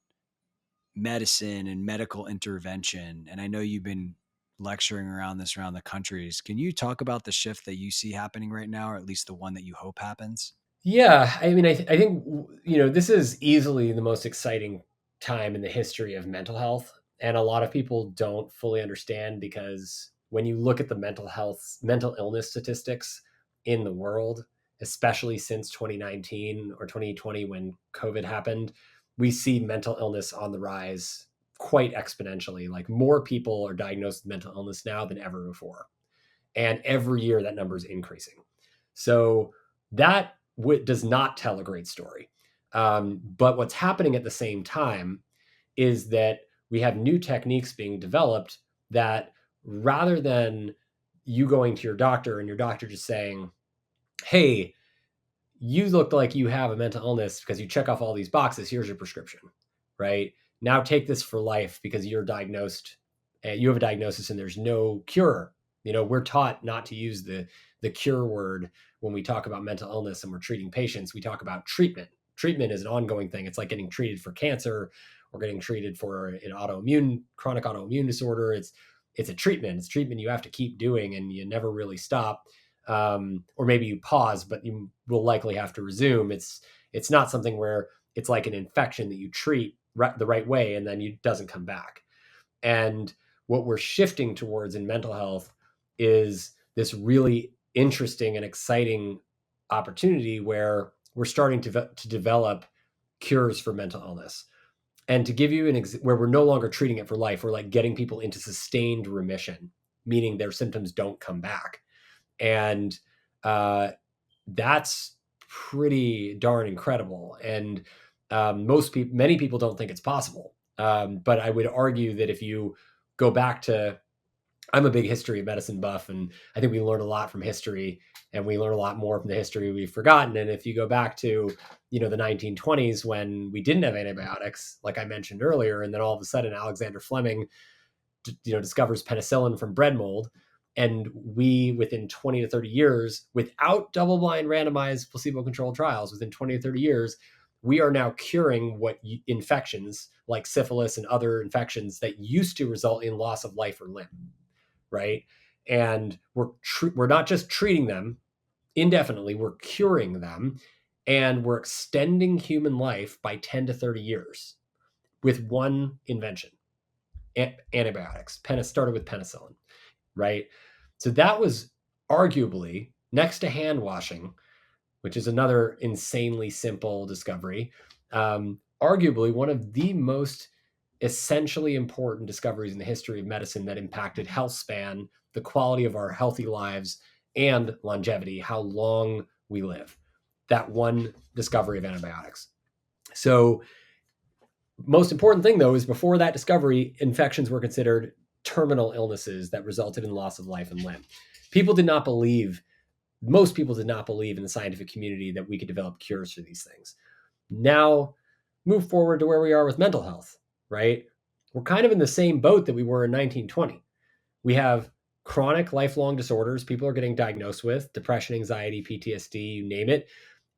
medicine and medical intervention. And I know you've been lecturing around this around the countries. Can you talk about the shift that you see happening right now, or at least the one that you hope happens? Yeah, I mean, I think this is easily the most exciting time in the history of mental health, and a lot of people don't fully understand, because when you look at the mental illness statistics in the world, especially since 2019 or 2020 when COVID happened, we see mental illness on the rise quite exponentially. Like, more people are diagnosed with mental illness now than ever before, and every year that number is increasing. So that does not tell a great story. But what's happening at the same time is that we have new techniques being developed that, rather than you going to your doctor and your doctor just saying, hey, you look like you have a mental illness because you check off all these boxes. Here's your prescription, right? Now take this for life because you're diagnosed, you have a diagnosis and there's no cure. We're taught not to use the cure word when we talk about mental illness and we're treating patients. We talk about treatment. Treatment is an ongoing thing. It's like getting treated for cancer or getting treated for an chronic autoimmune disorder. It's a treatment. It's treatment you have to keep doing and you never really stop. Or maybe you pause, but you will likely have to resume. It's not something where it's like an infection that you treat the right way and then it doesn't come back. And what we're shifting towards in mental health is this really interesting and exciting opportunity where we're starting to develop cures for mental illness. And to give you where we're no longer treating it for life, we're like getting people into sustained remission, meaning their symptoms don't come back. And that's pretty darn incredible. And many people don't think it's possible. But I would argue that if you go back to, I'm a big history of medicine buff, and I think we learn a lot from history, and we learn a lot more from the history we've forgotten. And if you go back to, the 1920s, when we didn't have antibiotics, like I mentioned earlier, and then all of a sudden Alexander Fleming, discovers penicillin from bread mold, and we, within 20 to 30 years, without double-blind randomized placebo-controlled trials, within 20 to 30 years, we are now curing infections like syphilis and other infections that used to result in loss of life or limb, right? And we're not just treating them indefinitely, we're curing them, and we're extending human life by 10 to 30 years with one invention, antibiotics. Started with penicillin, right? So that was arguably, next to hand washing, which is another insanely simple discovery, arguably one of the most essentially important discoveries in the history of medicine that impacted health span, the quality of our healthy lives, and longevity, how long we live. That one discovery of antibiotics. So most important thing, though, is before that discovery, infections were considered terminal illnesses that resulted in loss of life and limb. Most people did not believe in the scientific community that we could develop cures for these things. Now, move forward to where we are with mental health, right? We're kind of in the same boat that we were in 1920. We have chronic lifelong disorders people are getting diagnosed with: depression, anxiety, PTSD, you name it.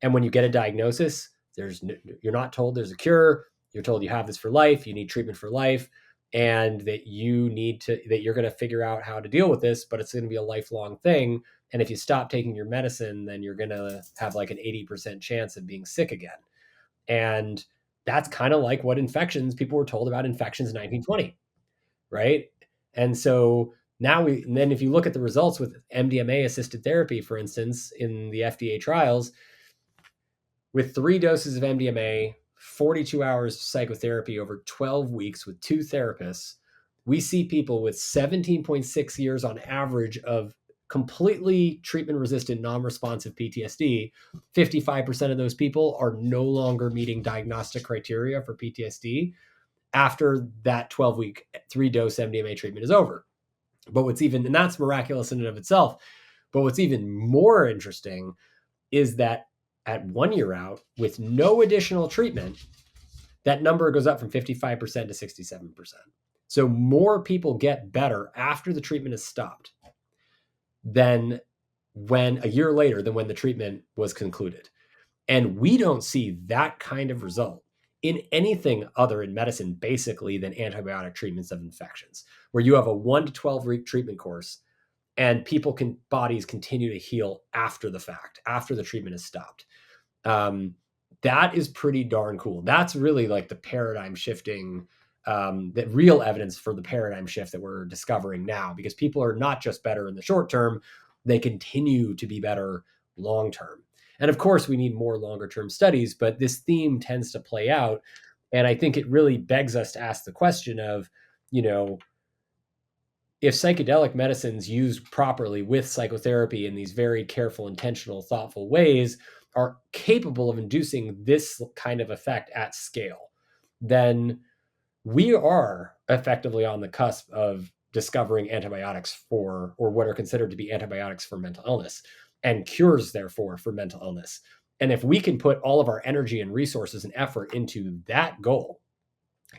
And when you get a diagnosis, you're not told there's a cure. You're told you have this for life, you need treatment for life, and that you're going to figure out how to deal with this, but it's going to be a lifelong thing. And if you stop taking your medicine, then you're going to have like an 80% chance of being sick again. And that's kind of like what people were told about infections in 1920, right? And so and then if you look at the results with MDMA assisted therapy, for instance, in the FDA trials, with 3 doses of MDMA, 42 hours of psychotherapy over 12 weeks with 2 therapists, we see people with 17.6 years on average of completely treatment-resistant, non-responsive PTSD. 55% of those people are no longer meeting diagnostic criteria for PTSD after that 12-week 3-dose MDMA treatment is over. And that's miraculous in and of itself. But what's even more interesting is that at 1 year out, with no additional treatment, that number goes up from 55% to 67%. So more people get better after the treatment is stopped than a year later than when the treatment was concluded. And we don't see that kind of result in anything other in medicine, basically, than antibiotic treatments of infections, where you have a 1 to 12 week treatment course and bodies continue to heal after the fact, after the treatment is stopped. That is pretty darn cool. That's really like the paradigm shifting, the real evidence for the paradigm shift that we're discovering now, because people are not just better in the short term, they continue to be better long term. And of course, we need more longer term studies, but this theme tends to play out. And I think it really begs us to ask the question of, if psychedelic medicines used properly with psychotherapy in these very careful, intentional, thoughtful ways are capable of inducing this kind of effect at scale, then we are effectively on the cusp of discovering antibiotics or what are considered to be antibiotics for mental illness, and cures, therefore, for mental illness. And if we can put all of our energy and resources and effort into that goal,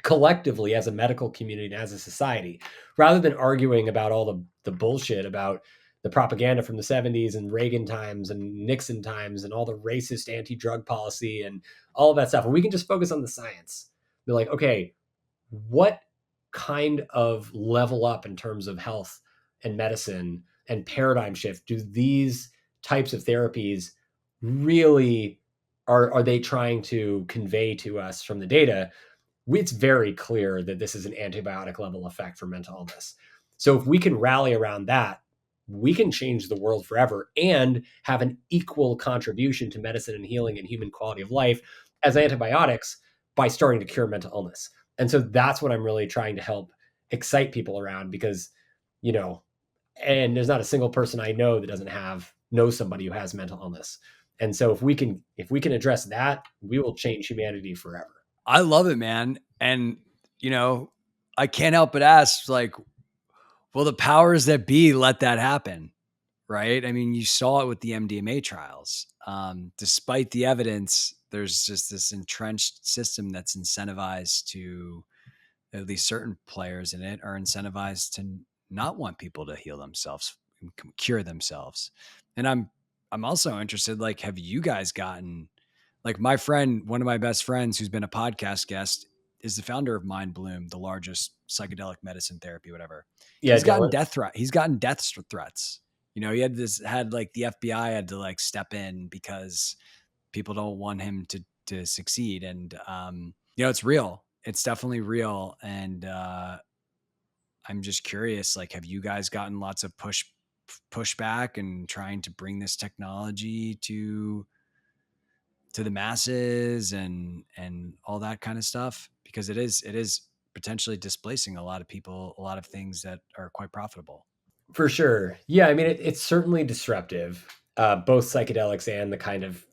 collectively as a medical community and as a society, rather than arguing about all the bullshit about the propaganda from the 70s and Reagan times and Nixon times and all the racist anti-drug policy and all of that stuff, and we can just focus on the science. Be like, okay, what kind of level up in terms of health and medicine and paradigm shift do these types of therapies really are they trying to convey to us from the data? It's very clear that this is an antibiotic level effect for mental illness. So if we can rally around that, we can change the world forever and have an equal contribution to medicine and healing and human quality of life as antibiotics by starting to cure mental illness. And so that's what I'm really trying to help excite people around, because, and there's not a single person I know that doesn't know somebody who has mental illness. And so if we can address that, we will change humanity forever. I love it, man. And, you know, I can't help but ask, like, will the powers that be let that happen? Right? I mean, you saw it with the MDMA trials. Despite the evidence, there's just this entrenched system that's incentivized to, at least certain players in it are incentivized to not want people to heal themselves, cure themselves. And I'm also interested, like, have you guys gotten, like, my friend, one of my best friends who's been a podcast guest is the founder of Mind Bloom, the largest psychedelic medicine therapy, whatever. Yeah, He's gotten death threats. You know, had like the FBI had to like step in because people don't want him to succeed. And you know, it's real. It's definitely real. And I'm just curious, like, have you guys gotten lots of pushback and trying to bring this technology to the masses and all that kind of stuff? Because it is potentially displacing a lot of people, a lot of things that are quite profitable. for sure. Yeah, I mean, it's certainly disruptive, both psychedelics and the kind of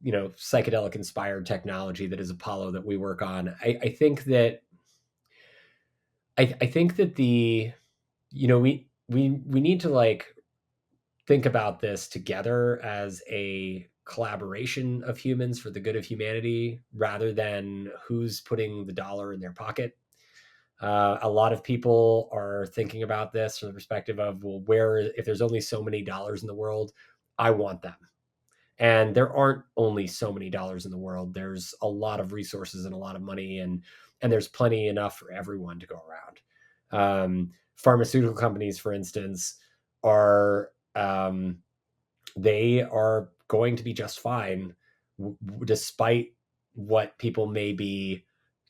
psychedelic inspired technology that is Apollo that we work on. I think that I think that we need to like think about this together as a collaboration of humans for the good of humanity rather than who's putting the dollar in their pocket. A lot of people are thinking about this from the perspective of, well, if there's only so many dollars in the world, I want them. And there aren't only so many dollars in the world. There's a lot of resources and a lot of money, and there's plenty enough for everyone to go around. Pharmaceutical companies, for instance, are they are going to be just fine, despite what people may be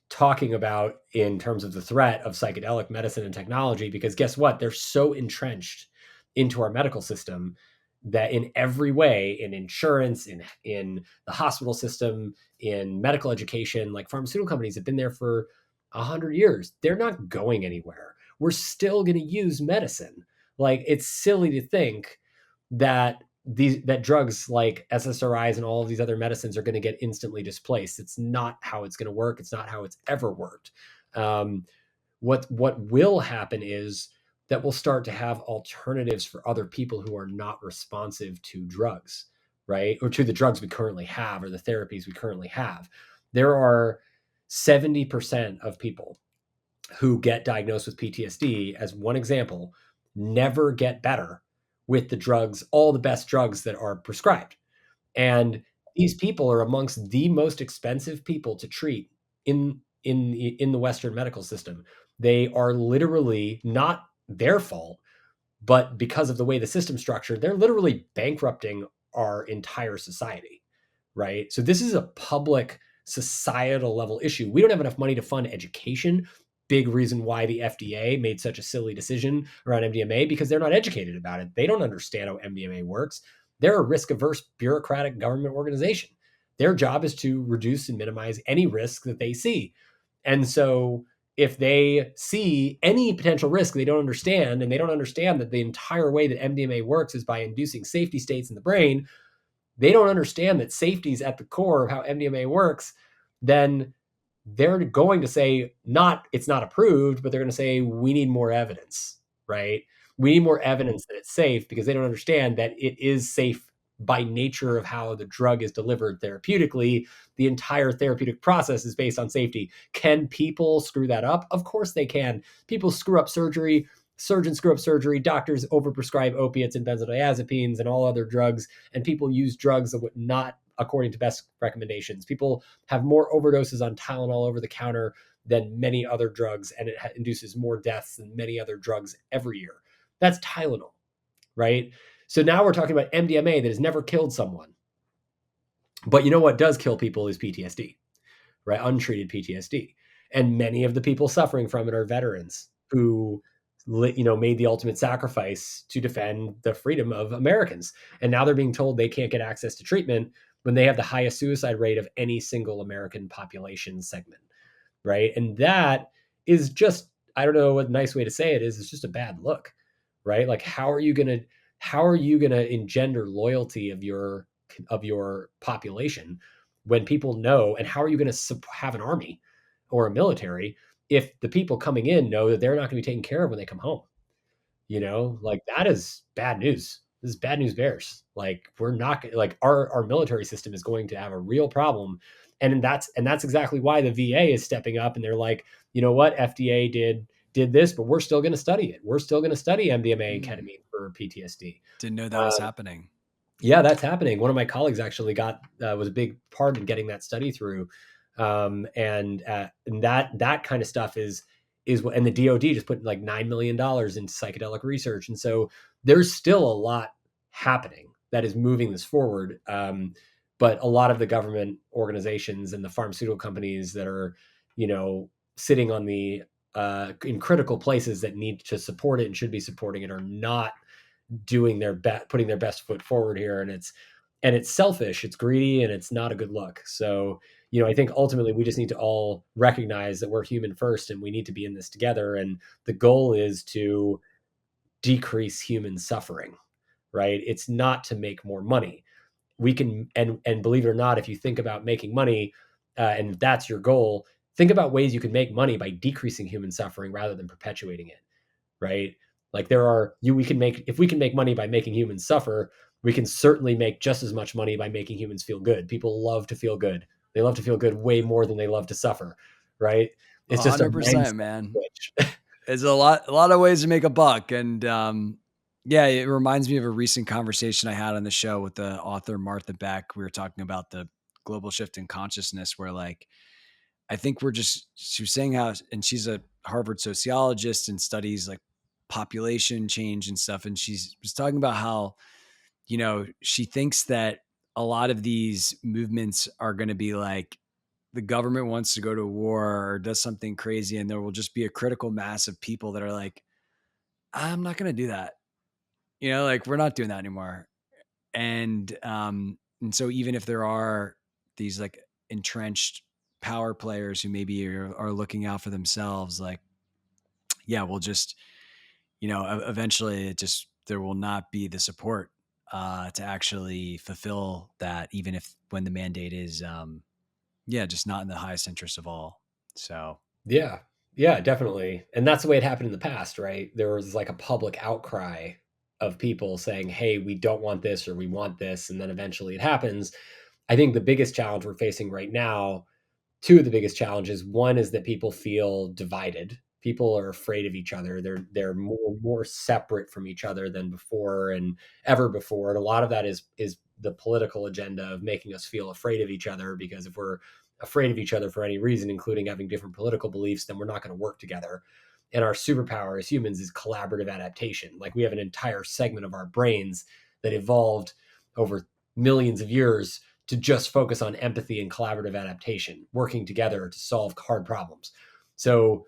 talking about in terms of the threat of psychedelic medicine and technology. Because guess what? They're so entrenched into our medical system that in every way, in insurance, in the hospital system, in medical education, like pharmaceutical companies have been there for 100 years. They're not going anywhere. We're still going to use medicine. Like, it's silly to think that that drugs like SSRIs and all of these other medicines are going to get instantly displaced. It's not how it's going to work. It's not how it's ever worked. Um, what will happen is that we'll start to have alternatives for other people who are not responsive to drugs, right? Or to the drugs we currently have or the therapies we currently have. There are 70% of people who get diagnosed with PTSD, as one example, never get better with the drugs, all the best drugs that are prescribed. And these people are amongst the most expensive people to treat in the Western medical system. They are literally not their fault, but because of the way the system's structured, they're literally bankrupting our entire society, right? So this is a public societal level issue. We don't have enough money to fund education. Big reason why the FDA made such a silly decision around MDMA, because they're not educated about it. They don't understand how MDMA works. They're a risk averse bureaucratic government organization. Their job is to reduce and minimize any risk that they see. And so if they see any potential risk they don't understand, and they don't understand that the entire way that MDMA works is by inducing safety states in the brain, they don't understand that safety is at the core of how MDMA works, then they're going to say, not it's not approved, but they're going to say we need more evidence, right? We need more evidence that it's safe, because they don't understand that it is safe by nature of how the drug is delivered therapeutically. The entire therapeutic process is based on safety. Can people screw that up? Of course they can. People screw up surgery. Surgeons screw up surgery. Doctors overprescribe opiates and benzodiazepines and all other drugs. And people use drugs that would not according to best recommendations. People have more overdoses on Tylenol over the counter than many other drugs, and it induces more deaths than many other drugs every year. That's Tylenol, right? So now we're talking about MDMA that has never killed someone. But you know what does kill people is PTSD, right? Untreated PTSD. And many of the people suffering from it are veterans who made the ultimate sacrifice to defend the freedom of Americans. And now they're being told they can't get access to treatment when they have the highest suicide rate of any single American population segment, right? And that is just, I don't know what nice way to say it is, it's just a bad look, right? Like, how are you going to engender loyalty of your of your population when people know? And how are you going to have an army or a military if the people coming in know that they're not going to be taken care of when they come home? Like, that is bad news. This is bad news bears. Like, we're not like, our military system is going to have a real problem. And that's exactly why the VA is stepping up, and they're like, you know what, FDA did this, but we're still going to study it. We're still going to study MDMA and Mm. ketamine for PTSD. Didn't know that was happening. Yeah, that's happening. One of my colleagues actually was a big part in getting that study through, and that kind of stuff is what. And the DoD just put like $9 million into psychedelic research, and so there's still a lot happening that is moving this forward. But a lot of the government organizations and the pharmaceutical companies that are, sitting on the in critical places that need to support it and should be supporting it, are not doing their best, putting their best foot forward here. And it's selfish, it's greedy, and it's not a good look. So, I think ultimately we just need to all recognize that we're human first, and we need to be in this together. And the goal is to decrease human suffering, right? It's not to make more money. We can, and believe it or not, if you think about making money, and that's your goal, think about ways you can make money by decreasing human suffering rather than perpetuating it, right? Like, we can make, if we can make money by making humans suffer, we can certainly make just as much money by making humans feel good. People love to feel good. They love to feel good way more than they love to suffer, right? It's just a mindset 100%, man. switch. There's a lot of ways to make a buck. And yeah, it reminds me of a recent conversation I had on the show with the author Martha Beck. We were talking about the global shift in consciousness, where like, I think she was saying how, and she's a Harvard sociologist and studies like population change and stuff. And she was talking about how, she thinks that a lot of these movements are going to be like, the government wants to go to war or does something crazy, and there will just be a critical mass of people that are like, I'm not going to do that. Like, we're not doing that anymore. And so even if there are these like entrenched power players who maybe are looking out for themselves, like, yeah, we'll just, eventually there will not be the support to actually fulfill that, even if when the mandate is, just not in the highest interest of all. So, Yeah. Yeah, definitely. And that's the way it happened in the past, right? There was like a public outcry of people saying, hey, we don't want this, or we want this. And then eventually it happens. I think the biggest challenge we're facing right now, two of the biggest challenges, one is that people feel divided. People are afraid of each other. They're more separate from each other than before and ever before. And a lot of that is the political agenda of making us feel afraid of each other, because if we're afraid of each other for any reason, including having different political beliefs, then we're not going to work together. And our superpower as humans is collaborative adaptation. Like, we have an entire segment of our brains that evolved over millions of years to just focus on empathy and collaborative adaptation, working together to solve hard problems. So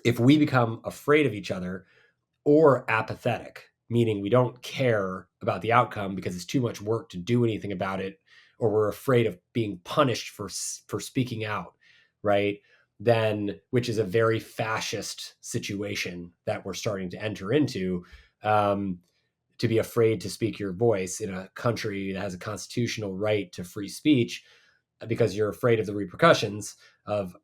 if we become afraid of each other, or apathetic, meaning we don't care about the outcome because it's too much work to do anything about it, or we're afraid of being punished for speaking out, right? Then, which is a very fascist situation that we're starting to enter into, to be afraid to speak your voice in a country that has a constitutional right to free speech, because you're afraid of the repercussions of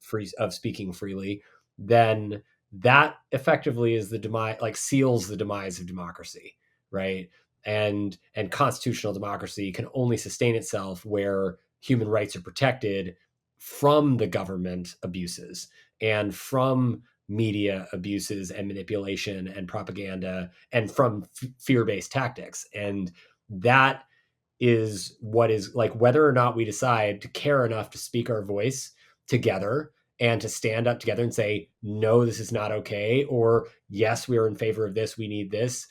speaking freely, then that effectively is the demise, like, seals the demise of democracy, right? And constitutional democracy can only sustain itself where human rights are protected from the government abuses and from media abuses and manipulation and propaganda, and from fear-based tactics. And that is what is, like, whether or not we decide to care enough to speak our voice together and to stand up together and say, no, this is not okay, or yes, we are in favor of this, we need this.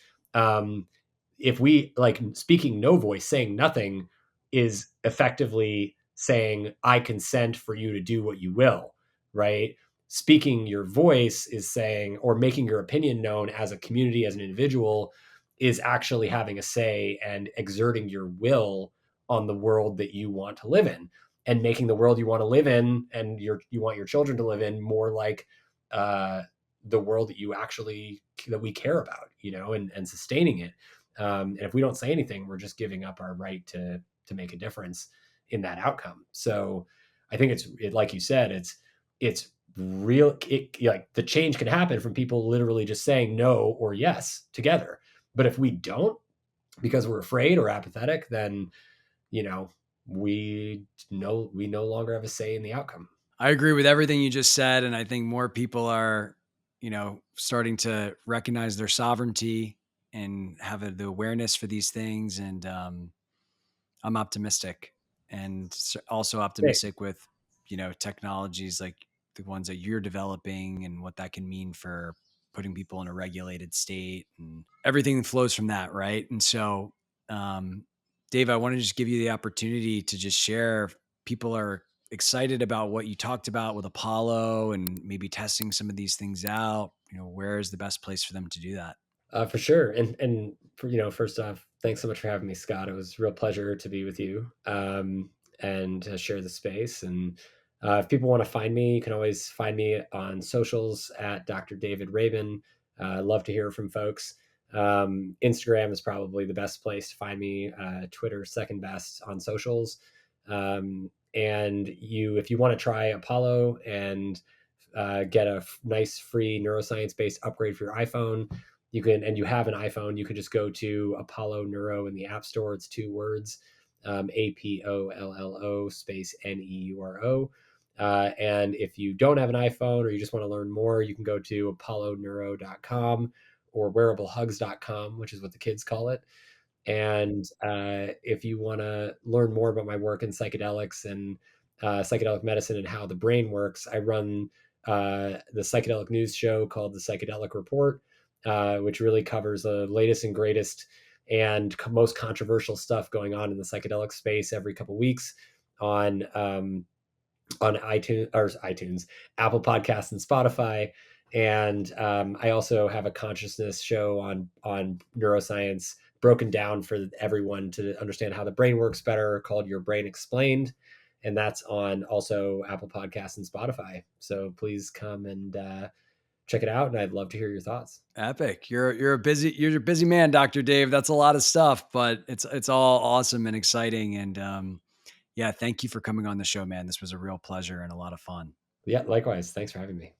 If we, like, speaking no voice, saying nothing, is effectively saying, I consent for you to do what you will, right? Speaking your voice is saying, or making your opinion known as a community, as an individual, is actually having a say and exerting your will on the world that you want to live in, and making the world you want to live in and you want your children to live in more like the world that we care about, and sustaining it. And if we don't say anything, we're just giving up our right to make a difference in that outcome. So I think like you said, it's real. Like the change can happen from people literally just saying no or yes together. But if we don't, because we're afraid or apathetic, then, you know, we no longer have a say in the outcome. I agree with everything you just said. And I think more people are, starting to recognize their sovereignty and have the awareness for these things. And I'm optimistic, and also optimistic with, technologies like the ones that you're developing and what that can mean for putting people in a regulated state and everything that flows from that. Right. And so, Dave, I want to just give you the opportunity to just share. People are excited about what you talked about with Apollo and maybe testing some of these things out. Where is the best place for them to do that? For sure. And for, first off, thanks so much for having me, Scott. It was a real pleasure to be with you, and to share the space. And if people want to find me, you can always find me on socials at Dr. David Rabin. Love to hear from folks. Instagram is probably the best place to find me. Twitter, second best on socials. And if you want to try Apollo and get a nice free neuroscience-based upgrade for your iPhone, and you have an iPhone, you can just go to Apollo Neuro in the App Store. It's 2 words, APOLLO space NEURO. And if you don't have an iPhone or you just want to learn more, you can go to apolloneuro.com or wearablehugs.com, which is what the kids call it. And if you want to learn more about my work in psychedelics and psychedelic medicine and how the brain works, I run the psychedelic news show called The Psychedelic Report, which really covers the latest and greatest and most controversial stuff going on in the psychedelic space every couple weeks on iTunes, Apple Podcasts, and Spotify. And I also have a consciousness show on neuroscience broken down for everyone to understand how the brain works better, called Your Brain Explained. And that's on also Apple Podcasts and Spotify. So please come and check it out. And I'd love to hear your thoughts. Epic. You're a busy man, Dr. Dave. That's a lot of stuff, but it's all awesome and exciting. And yeah, thank you for coming on the show, man. This was a real pleasure and a lot of fun. Yeah, likewise. Thanks for having me.